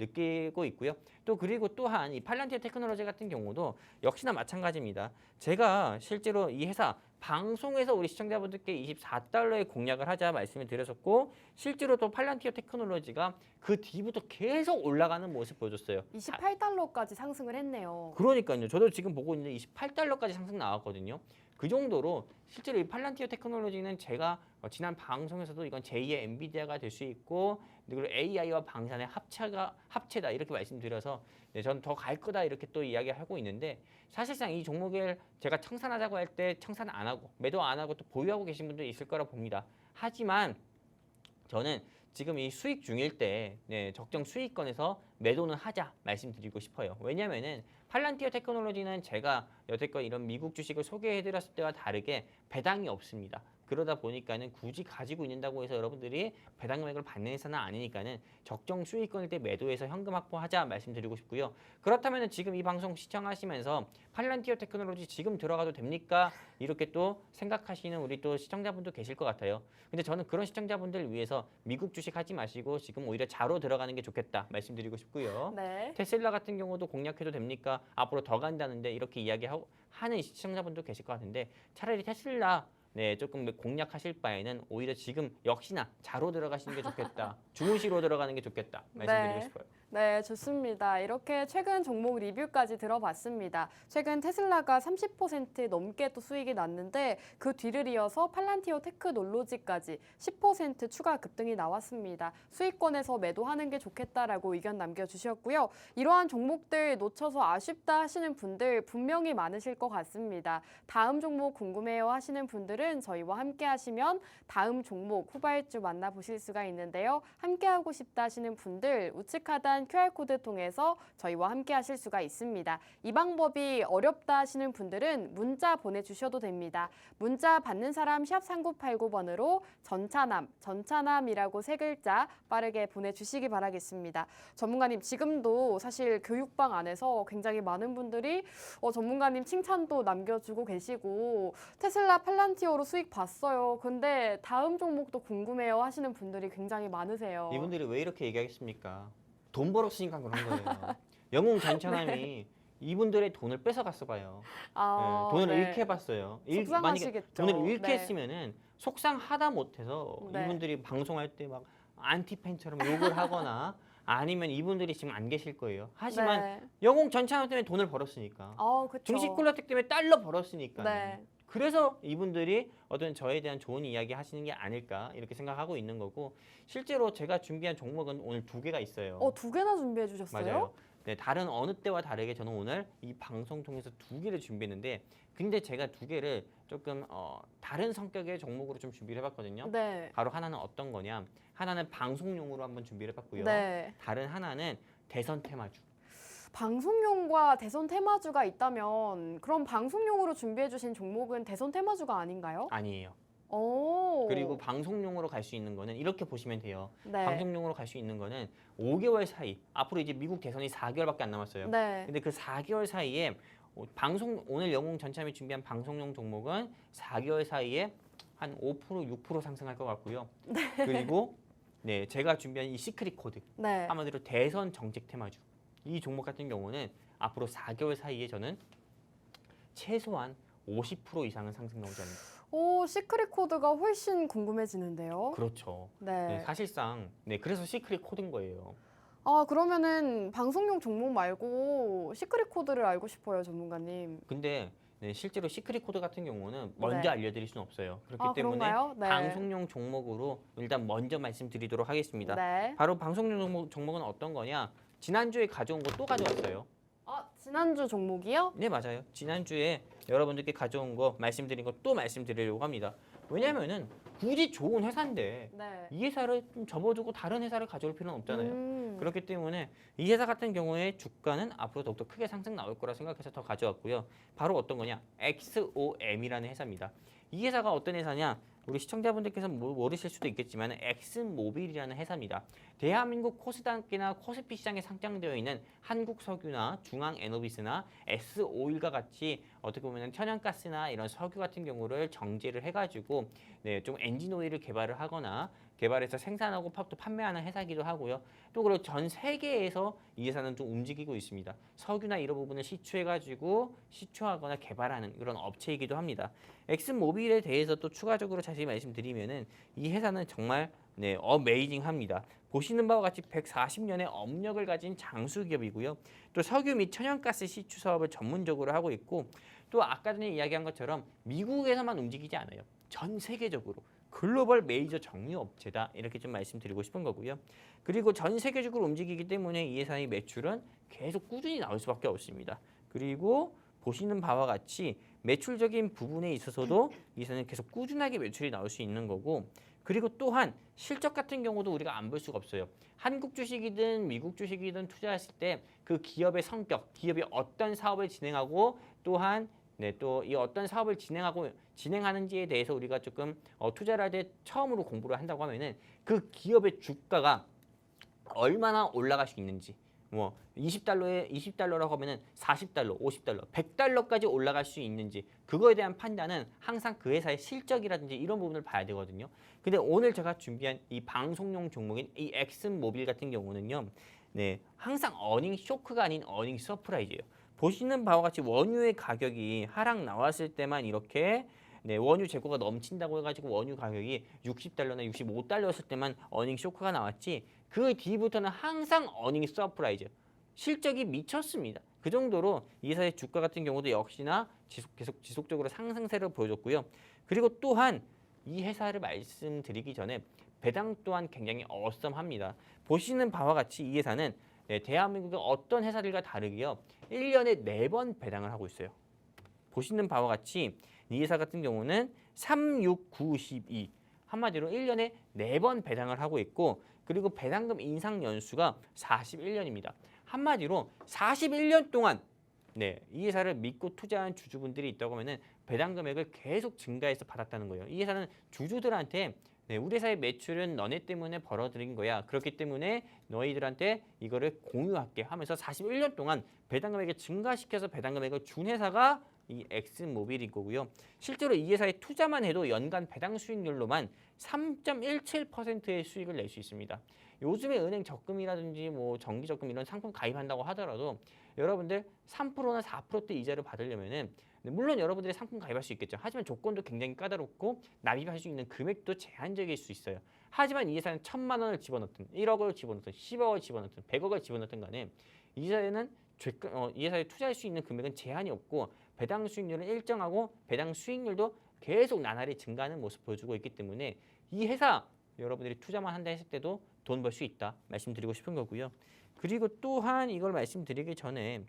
느끼고 있고요. 또 그리고 또한 이 팔란티어 테크놀로지 같은 경우도 역시나 마찬가지입니다. 제가 실제로 이 회사 방송에서 우리 시청자분들께 24달러에 공략을 하자 말씀을 드렸었고 실제로 또 팔란티어 테크놀로지가 그 뒤부터 계속 올라가는 모습 보여줬어요. 28달러까지 상승을 했네요. 그러니까요. 저도 지금 보고 있는데 28달러까지 상승 나왔거든요. 그 정도로 실제로 이 팔란티어 테크놀로지는 제가 지난 방송에서도 이건 제2의 엔비디아가 될 수 있고 그리고 AI와 방산의 합체다 이렇게 말씀드려서 네, 저는 더 갈 거다 이렇게 또 이야기하고 있는데 사실상 이 종목을 제가 청산하자고 할 때 청산 안 하고 매도 안 하고 또 보유하고 계신 분들이 있을 거라 봅니다. 하지만 저는 지금 이 수익 중일 때 네, 적정 수익권에서 매도는 하자 말씀드리고 싶어요. 왜냐면은 팔란티어 테크놀로지는 제가 여태껏 이런 미국 주식을 소개해드렸을 때와 다르게 배당이 없습니다. 그러다 보니까는 굳이 가지고 있는다고 해서 여러분들이 배당 금액을 받는 회사는 아니니까는 적정 수익권일 때 매도해서 현금 확보하자 말씀드리고 싶고요. 그렇다면 지금 이 방송 시청하시면서 팔란티어 테크놀로지 지금 들어가도 됩니까? 이렇게 또 생각하시는 우리 또 시청자분도 계실 것 같아요. 근데 저는 그런 시청자분들 위해서 미국 주식 하지 마시고 지금 오히려 자로 들어가는 게 좋겠다 말씀드리고 싶고요. 네. 테슬라 같은 경우도 공략해도 됩니까? 앞으로 더 간다는데 이렇게 이야기하는 시청자분도 계실 것 같은데 차라리 테슬라 조금 공략하실 바에는 오히려 지금 역시나 자로 들어가시는 게 좋겠다. 주무시로 들어가는 게 좋겠다. 말씀드리고 싶어요. 네, 좋습니다. 이렇게 최근 종목 리뷰까지 들어봤습니다. 최근 테슬라가 30% 넘게 또 수익이 났는데 그 뒤를 이어서 팔란티어 테크놀로지까지 10% 추가 급등이 나왔습니다. 수익권에서 매도하는 게 좋겠다라고 의견 남겨주셨고요. 이러한 종목들 놓쳐서 아쉽다 하시는 분들 분명히 많으실 것 같습니다. 다음 종목 궁금해요 하시는 분들은 저희와 함께 하시면 다음 종목 후발주 만나보실 수가 있는데요. 함께하고 싶다 하시는 분들 우측 하단 QR코드 통해서 저희와 함께 하실 수가 있습니다. 이 방법이 어렵다 하시는 분들은 문자 보내주셔도 됩니다. 문자 받는 사람 샵 3989번으로 전차남이라고 3글자 빠르게 보내주시기 바라겠습니다. 전문가님, 지금도 사실 교육방 안에서 굉장히 많은 분들이 전문가님 칭찬도 남겨주고 계시고 테슬라 팔란티어로 수익 봤어요. 근데 다음 종목도 궁금해요 하시는 분들이 굉장히 많으세요. 이분들이 왜 이렇게 얘기하겠습니까? 돈 벌었으니까 그런 거예요. 영웅 전천함이 이분들의 돈을 뺏어갔어 봐요. 돈을 잃게 봤어요. 만약에 속상하시겠죠. 돈을 잃게 했으면은 속상하다 못해서 네. 이분들이 방송할 때 막 안티팬처럼 욕을 하거나 아니면 이분들이 지금 안 계실 거예요. 하지만 영웅 전천함 때문에 돈을 벌었으니까. 그쵸. 증시콜라텍 때문에 달러 벌었으니까. 네. 그래서 이분들이 어떤 저에 대한 좋은 이야기 하시는 게 아닐까 이렇게 생각하고 있는 거고 실제로 제가 준비한 종목은 오늘 2개가 있어요. 2개나 준비해 주셨어요? 맞아요. 네, 다른 어느 때와 다르게 저는 오늘 이 방송 통해서 2개를 준비했는데 근데 제가 2개를 조금 다른 성격의 종목으로 좀 준비를 해봤거든요. 네. 바로 하나는 어떤 거냐 하나는 방송용으로 한번 준비를 해봤고요. 네. 다른 하나는 대선 테마주. 방송용과 대선 테마주가 있다면 그럼 방송용으로 준비해 주신 종목은 대선 테마주가 아닌가요? 아니에요. 오. 그리고 방송용으로 갈 수 있는 거는 이렇게 보시면 돼요. 네. 방송용으로 갈 수 있는 거는 5개월 사이, 앞으로 이제 미국 대선이 4개월밖에 안 남았어요. 네. 근데 그 4개월 사이에 오늘 영웅 전참이 준비한 방송용 종목은 4개월 사이에 한 5%, 6% 상승할 것 같고요. 그리고 제가 준비한 이 시크릿 코드, 네. 한마디로 대선 정책 테마주. 이 종목 같은 경우는 앞으로 4개월 사이에 저는 최소한 50% 이상은 상승 나오지 않을까. 오, 시크릿 코드가 훨씬 궁금해지는데요. 그렇죠. 네. 사실상 그래서 시크릿 코드인 거예요. 그러면은 방송용 종목 말고 시크릿 코드를 알고 싶어요, 전문가님. 근데 실제로 시크릿 코드 같은 경우는 먼저 알려드릴 수는 없어요. 그렇기 때문에 그런가요? 네. 방송용 종목으로 일단 먼저 말씀드리도록 하겠습니다. 네. 바로 방송용 종목은 어떤 거냐? 지난주에 가져온 거 또 가져왔어요. 지난주 종목이요? 네, 맞아요. 지난주에 여러분들께 가져온 거 말씀드린 거 또 말씀드리려고 합니다. 왜냐면은 굳이 좋은 회사인데 네. 이 회사를 좀 접어두고 다른 회사를 가져올 필요는 없잖아요. 그렇 그렇기 때문에 이 회사 같은 경우에 주가는 앞으로 더욱더 크게 상승 나올 거라 생각해서 더 가져왔고요. 바로 어떤 거냐? XOM이라는 회사입니다. 이 회사가 어떤 회사냐? 우리 시청자분들께서 모르실 수도 있겠지만 엑슨모빌이라는 회사입니다. 대한민국 코스닥이나 코스피 시장에 상장되어 있는 한국석유나 중앙에너비스나 S오일과 같이 어떻게 보면 천연가스나 이런 석유 같은 경우를 정제를 해가지고 좀 엔진오일을 개발을 하거나 개발해서 생산하고 또 판매하는 회사이기도 하고요. 또 그리고 전 세계에서 이 회사는 좀 움직이고 있습니다. 석유나 이런 부분을 시추하거나 개발하는 그런 업체이기도 합니다. 엑슨모빌에 대해서 또 추가적으로 자세히 말씀드리면은 이 회사는 정말 어메이징합니다. 보시는 바와 같이 140년의 업력을 가진 장수 기업이고요. 또 석유 및 천연가스 시추 사업을 전문적으로 하고 있고 또 아까 전에 이야기한 것처럼 미국에서만 움직이지 않아요. 전 세계적으로 글로벌 메이저 정유 업체다 이렇게 좀 말씀드리고 싶은 거고요. 그리고 전 세계적으로 움직이기 때문에 이 회사의 매출은 계속 꾸준히 나올 수밖에 없습니다. 그리고 보시는 바와 같이 매출적인 부분에 있어서도 이 회사는 계속 꾸준하게 매출이 나올 수 있는 거고 그리고 또한 실적 같은 경우도 우리가 안 볼 수가 없어요. 한국 주식이든 미국 주식이든 투자했을 때 그 기업의 성격, 기업이 어떤 사업을 진행하고 또한 네, 또 이 어떤 사업을 진행하는지에 대해서 우리가 조금 투자를 할 때 처음으로 공부를 한다고 하면은 그 기업의 주가가 얼마나 올라갈 수 있는지, 뭐 20달러라고 하면은 40달러, 50달러, 100달러까지 올라갈 수 있는지, 그거에 대한 판단은 항상 그 회사의 실적이라든지 이런 부분을 봐야 되거든요. 근데 오늘 제가 준비한 이 방송용 종목인 이 엑슨모빌 같은 경우는요, 네, 항상 어닝 쇼크가 아닌 어닝 서프라이즈예요. 보시는 바와 같이 원유의 가격이 하락 나왔을 때만 이렇게, 네, 원유 재고가 넘친다고 해가지고 원유 가격이 60달러나 65달러였을 때만 어닝 쇼크가 나왔지, 그 뒤부터는 항상 어닝 서프라이즈, 실적이 미쳤습니다. 그 정도로 이 회사의 주가 같은 경우도 역시나 지속적으로 상승세를 보여줬고요. 그리고 또한 이 회사를 말씀드리기 전에 배당 또한 굉장히 어썸합니다. 보시는 바와 같이 이 회사는, 네, 대한민국의 어떤 회사들과 다르게요, 1년에 4번 배당을 하고 있어요. 보시는 바와 같이 이 회사 같은 경우는 3, 6, 9, 12, 한마디로 1년에 4번 배당을 하고 있고, 그리고 배당금 인상 연수가 41년입니다. 한마디로 41년 동안, 네, 이 회사를 믿고 투자한 주주분들이 있다고 하면은 배당 금액을 계속 증가해서 받았다는 거예요. 이 회사는 주주들한테, 네, 우리 회사의 매출은 너네 때문에 벌어들인 거야. 그렇기 때문에 너희들한테 이거를 공유할게 하면서 41년 동안 배당 금액을 증가시켜서 배당 금액을 준 회사가 이 엑슨모빌인 거고요. 실제로 이 회사의 투자만 해도 연간 배당 수익률로만 3.17%의 수익을 낼 수 있습니다. 요즘에 은행 적금이라든지 뭐 정기 적금 이런 상품 가입한다고 하더라도 여러분들 3%나 4%대 이자를 받으려면은, 물론 여러분들이 상품 가입할 수 있겠죠. 하지만 조건도 굉장히 까다롭고 납입할 수 있는 금액도 제한적일 수 있어요. 하지만 이 회사는 1,000만 원을 집어넣든 1억을 집어넣든 10억을 집어넣든 100억을 집어넣든 간에 이 회사에는 이 회사에 투자할 수 있는 금액은 제한이 없고 배당 수익률은 일정하고 배당 수익률도 계속 나날이 증가하는 모습 보여주고 있기 때문에 이 회사 여러분들이 투자만 한다 했을 때도 돈 벌 수 있다 말씀드리고 싶은 거고요. 그리고 또한 이걸 말씀드리기 전에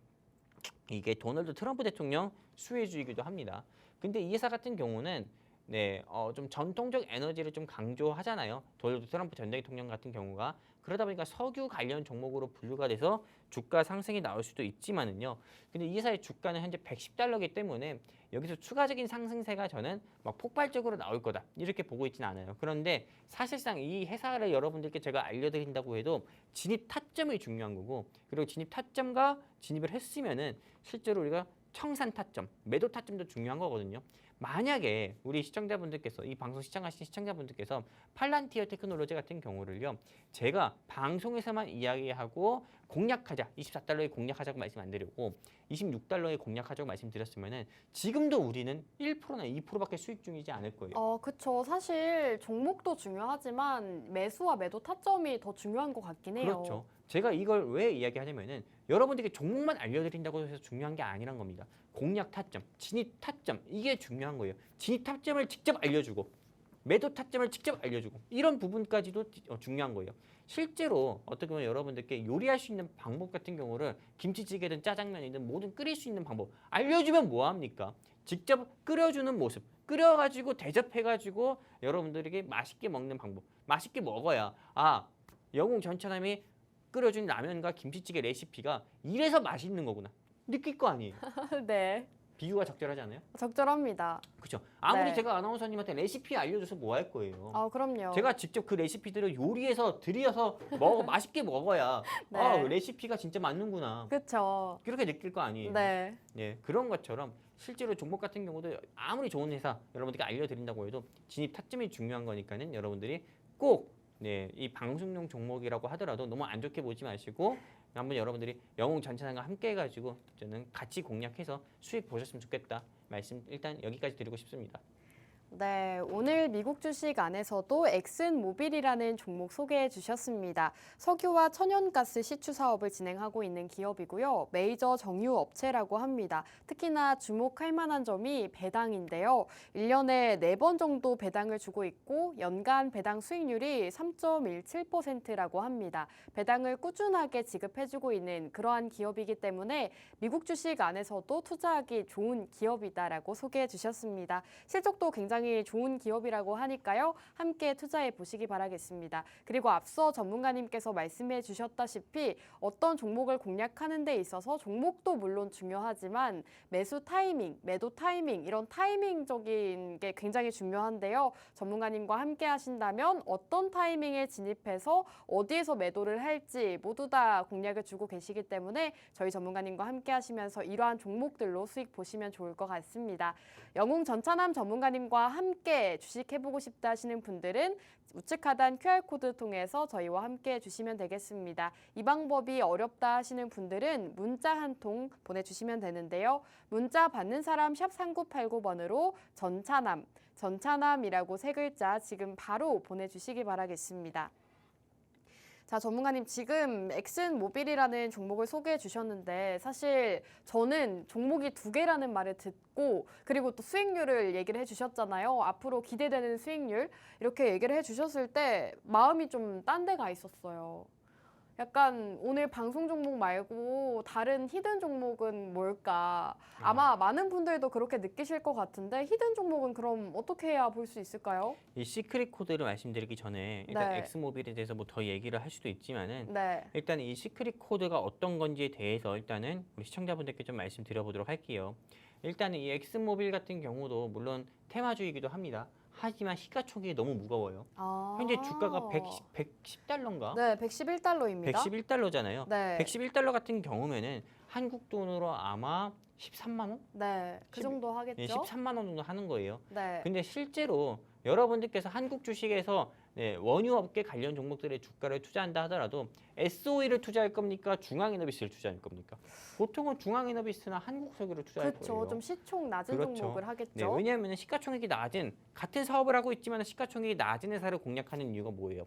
이게 도널드 트럼프 대통령 수혜주이기도 합니다. 근데 이 회사 같은 경우는, 네, 좀 전통적 에너지를 좀 강조하잖아요. 도널드 트럼프 전 대통령 같은 경우가. 그러다 보니까 석유 관련 종목으로 분류가 돼서 주가 상승이 나올 수도 있지만은요. 근데 이 회사의 주가는 현재 110달러이기 때문에 여기서 추가적인 상승세가 저는 막 폭발적으로 나올 거다 이렇게 보고 있지는 않아요. 그런데 사실상 이 회사를 여러분들께 제가 알려드린다고 해도 진입 타점이 중요한 거고, 그리고 진입 타점과 진입을 했으면은 실제로 우리가 청산 타점, 매도 타점도 중요한 거거든요. 만약에 우리 시청자분들께서, 이 방송 시청하신 시청자분들께서 팔란티어 테크놀로지 같은 경우를요, 제가 방송에서만 이야기하고 공략하자, 24달러에 공략하자고 말씀 안 드리고 26달러에 공략하자고 말씀드렸으면은 지금도 우리는 1%나 2%밖에 수익 중이지 않을 거예요. 그쵸. 사실 종목도 중요하지만 매수와 매도 타점이 더 중요한 것 같긴 해요. 그렇죠. 제가 이걸 왜 이야기하냐면은 여러분들께 종목만 알려드린다고 해서 중요한 게 아니란 겁니다. 공략 타점, 진입 타점, 이게 중요한 거예요. 진입 타점을 직접 알려주고 매도 타점을 직접 알려주고 이런 부분까지도 중요한 거예요. 실제로 어떻게 보면 여러분들께 요리할 수 있는 방법 같은 경우를 김치찌개든 짜장면이든 뭐든 끓일 수 있는 방법 알려주면 뭐합니까? 직접 끓여주는 모습, 끓여가지고 대접해가지고 여러분들에게 맛있게 먹는 방법, 맛있게 먹어야 영웅 전처남이 끓여준 라면과 김치찌개 레시피가 이래서 맛있는 거구나 느낄 거 아니에요. 네, 비유가 적절하지 않아요? 적절합니다. 그렇죠. 아무리 네. 제가 아나운서님한테 레시피 알려줘서 뭐 할 거예요. 그럼요. 제가 직접 그 레시피들을 요리해서 드려서 맛있게 먹어야 네. 레시피가 진짜 맞는구나 그쵸. 그렇게 느낄 거 아니에요. 네. 예, 그런 것처럼 실제로 종목 같은 경우도 아무리 좋은 회사 여러분들께 알려드린다고 해도 진입 타점이 중요한 거니까는 여러분들이 꼭, 네, 이 방송용 종목이라고 하더라도 너무 안 좋게 보지 마시고 한번 여러분들이 영웅 전체상과 함께 해가지고 저는 같이 공략해서 수익 보셨으면 좋겠다 말씀 일단 여기까지 드리고 싶습니다. 네, 오늘 미국 주식 안에서도 엑슨모빌이라는 종목 소개해 주셨습니다. 석유와 천연가스 시추 사업을 진행하고 있는 기업이고요. 메이저 정유 업체라고 합니다. 특히나 주목할 만한 점이 배당인데요. 1년에 4번 정도 배당을 주고 있고 연간 배당 수익률이 3.17%라고 합니다. 배당을 꾸준하게 지급해주고 있는 그러한 기업이기 때문에 미국 주식 안에서도 투자하기 좋은 기업이다라고 소개해 주셨습니다. 실적도 굉장히 굉장히 좋은 기업이라고 하니까요. 함께 투자해 보시기 바라겠습니다. 그리고 앞서 전문가님께서 말씀해 주셨다시피 어떤 종목을 공략하는 데 있어서 종목도 물론 중요하지만 매수 타이밍, 매도 타이밍 이런 타이밍적인 게 굉장히 중요한데요. 전문가님과 함께 하신다면 어떤 타이밍에 진입해서 어디에서 매도를 할지 모두 다 공략을 주고 계시기 때문에 저희 전문가님과 함께 하시면서 이러한 종목들로 수익 보시면 좋을 것 같습니다. 영웅 전차남 전문가님과 함께 주식해보고 싶다 하시는 분들은 우측 하단 QR코드 통해서 저희와 함께 해주시면 되겠습니다. 이 방법이 어렵다 하시는 분들은 문자 한 통 보내주시면 되는데요. 문자 받는 사람 샵 3989번으로 전차남이라고 세 글자 지금 바로 보내주시기 바라겠습니다. 자, 전문가님 지금 엑슨모빌이라는 종목을 소개해 주셨는데 사실 저는 종목이 두 개라는 말을 듣고 그리고 또 수익률을 얘기를 해 주셨잖아요. 앞으로 기대되는 수익률 이렇게 얘기를 해 주셨을 때 마음이 좀 딴 데 가 있었어요. 약간 오늘 방송 종목 말고 다른 히든 종목은 뭘까? 아마 많은 분들도 그렇게 느끼실 것 같은데 히든 종목은 그럼 어떻게 해야 볼 수 있을까요? 이 시크릿 코드를 말씀드리기 전에 일단 네. 엑스모빌에 대해서 뭐 더 얘기를 할 수도 있지만은 네. 일단 이 시크릿 코드가 어떤 건지에 대해서 일단은 우리 시청자분들께 좀 말씀드려보도록 할게요. 일단은 이 엑스모빌 같은 경우도 물론 테마주이기도 합니다. 하지만 시가총액이 너무 무거워요. 현재 주가가 110달러인가? 네, 111달러입니다. 111달러잖아요. 네. 111달러 같은 경우면은 한국 돈으로 아마 13만 원? 네, 그 정도 하겠죠. 네, 13만 원 정도 하는 거예요. 네. 근데 실제로 여러분들께서 한국 주식에서 원유업계 관련 종목들의 주가를 투자한다 하더라도 SOE를 투자할 겁니까? 중앙이너비스를 투자할 겁니까? 보통은 중앙이너비스나 한국석유를 투자할 그렇죠. 거예요. 좀 시총 낮은 그렇죠. 종목을 하겠죠. 네, 왜냐하면 시가총액이 낮은 같은 사업을 하고 있지만 시가총액이 낮은 회사를 공략하는 이유가 뭐예요?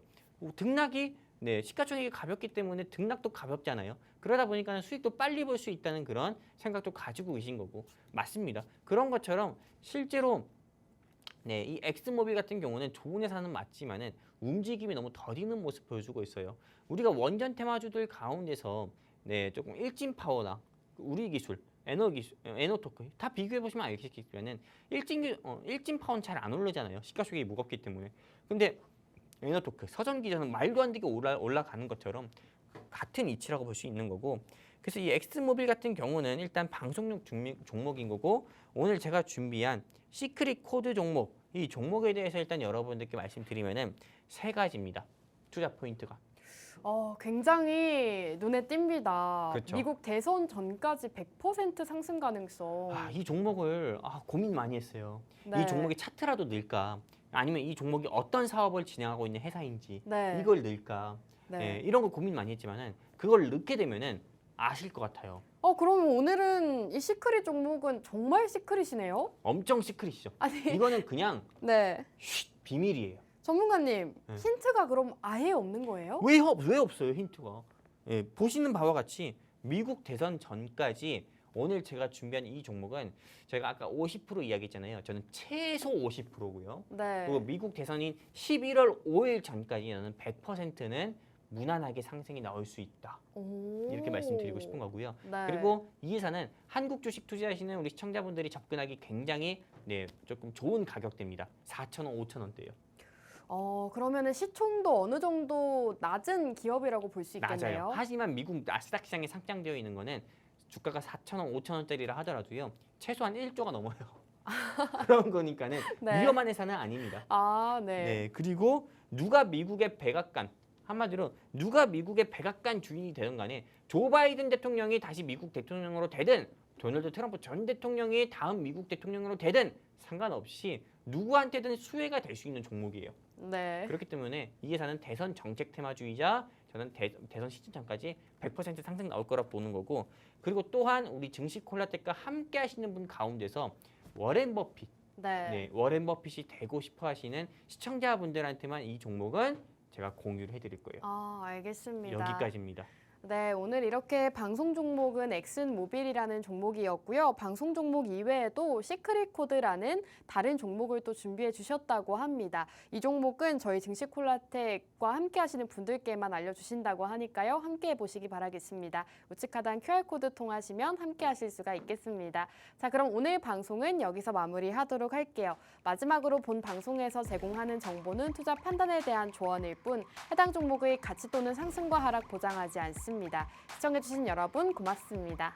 등락이 시가총액이 가볍기 때문에 등락도 가볍잖아요. 그러다 보니까 수익도 빨리 볼 수 있다는 그런 생각도 가지고 계신 거고 맞습니다. 그런 것처럼 실제로 이 엑스모빌 같은 경우는 좋은 회사는 맞지만은 움직임이 너무 더디는 모습 보여주고 있어요. 우리가 원전 테마주들 가운데서 조금 일진 파워나 우리 기술, 에너토크 다 비교해 보시면 알겠지만은 일진 파워는 잘 안 오르잖아요. 시가총액이 무겁기 때문에. 근데 에너토크, 서전기전은 말도 안 되게 올라가는 것처럼 같은 이치라고 볼 수 있는 거고. 그래서 이 엑스모빌 같은 경우는 일단 방송용 종목인 거고 오늘 제가 준비한 시크릿 코드 종목 이 종목에 대해서 일단 여러분들께 말씀드리면은 세 가지입니다. 투자 포인트가. 굉장히 눈에 띕니다. 그렇죠. 미국 대선 전까지 100% 상승 가능성. 이 종목을 고민 많이 했어요. 네. 이 종목이 차트라도 늘까? 아니면 이 종목이 어떤 사업을 진행하고 있는 회사인지 네. 이걸 늘까? 네. 이런 거 고민 많이 했지만은 그걸 넣게 되면은 아실 것 같아요. 그러면 오늘은 이 시크릿 종목은 정말 시크릿이네요? 엄청 시크릿이죠. 아니, 이거는 그냥 네. 비밀이에요. 전문가님, 네. 힌트가 그럼 아예 없는 거예요? 왜 없어요 힌트가? 보시는 바와 같이 미국 대선 전까지 오늘 제가 준비한 이 종목은 제가 아까 50% 이야기했잖아요. 저는 최소 50%고요. 네. 그리고 미국 대선인 11월 5일 전까지는 100%는 무난하게 상승이 나올 수 있다. 이렇게 말씀드리고 싶은 거고요. 네. 그리고 이 회사는 한국 주식 투자하시는 우리 시청자분들이 접근하기 굉장히 조금 좋은 가격대입니다. 4,000원, 5,000원대예요. 그러면은 시총도 어느 정도 낮은 기업이라고 볼 수 있겠네요. 맞아요. 하지만 미국 나스닥 시장에 상장되어 있는 거는 주가가 4,000원, 5,000원짜리라 하더라도요. 최소한 1조가 넘어요. 그런 거니까는 네. 위험한 회사는 아닙니다. 네. 그리고 누가 미국의 백악관 한마디로 누가 미국의 백악관 주인이 되든 간에 조 바이든 대통령이 다시 미국 대통령으로 되든 도널드 트럼프 전 대통령이 다음 미국 대통령으로 되든 상관없이 누구한테든 수혜가 될 수 있는 종목이에요. 네. 그렇기 때문에 이 회사는 대선 정책 테마주의자 저는 대선 시즌 전까지 100% 상승 나올 거라 보는 거고 그리고 또한 우리 증시 콜라텍과 함께 하시는 분 가운데서 워렌 버핏 워렌 버핏이 되고 싶어 하시는 시청자분들한테만 이 종목은 제가 공유를 해드릴 거예요. 알겠습니다. 여기까지입니다. 네, 오늘 이렇게 방송 종목은 엑슨모빌이라는 종목이었고요. 방송 종목 이외에도 시크릿코드라는 다른 종목을 또 준비해 주셨다고 합니다. 이 종목은 저희 증시콜라텍과 함께 하시는 분들께만 알려주신다고 하니까요. 함께 해보시기 바라겠습니다. 우측 하단 QR코드 통하시면 함께 하실 수가 있겠습니다. 자, 그럼 오늘 방송은 여기서 마무리하도록 할게요. 마지막으로 본 방송에서 제공하는 정보는 투자 판단에 대한 조언일 뿐 해당 종목의 가치 또는 상승과 하락 보장하지 않습니다. 시청해주신 여러분 고맙습니다.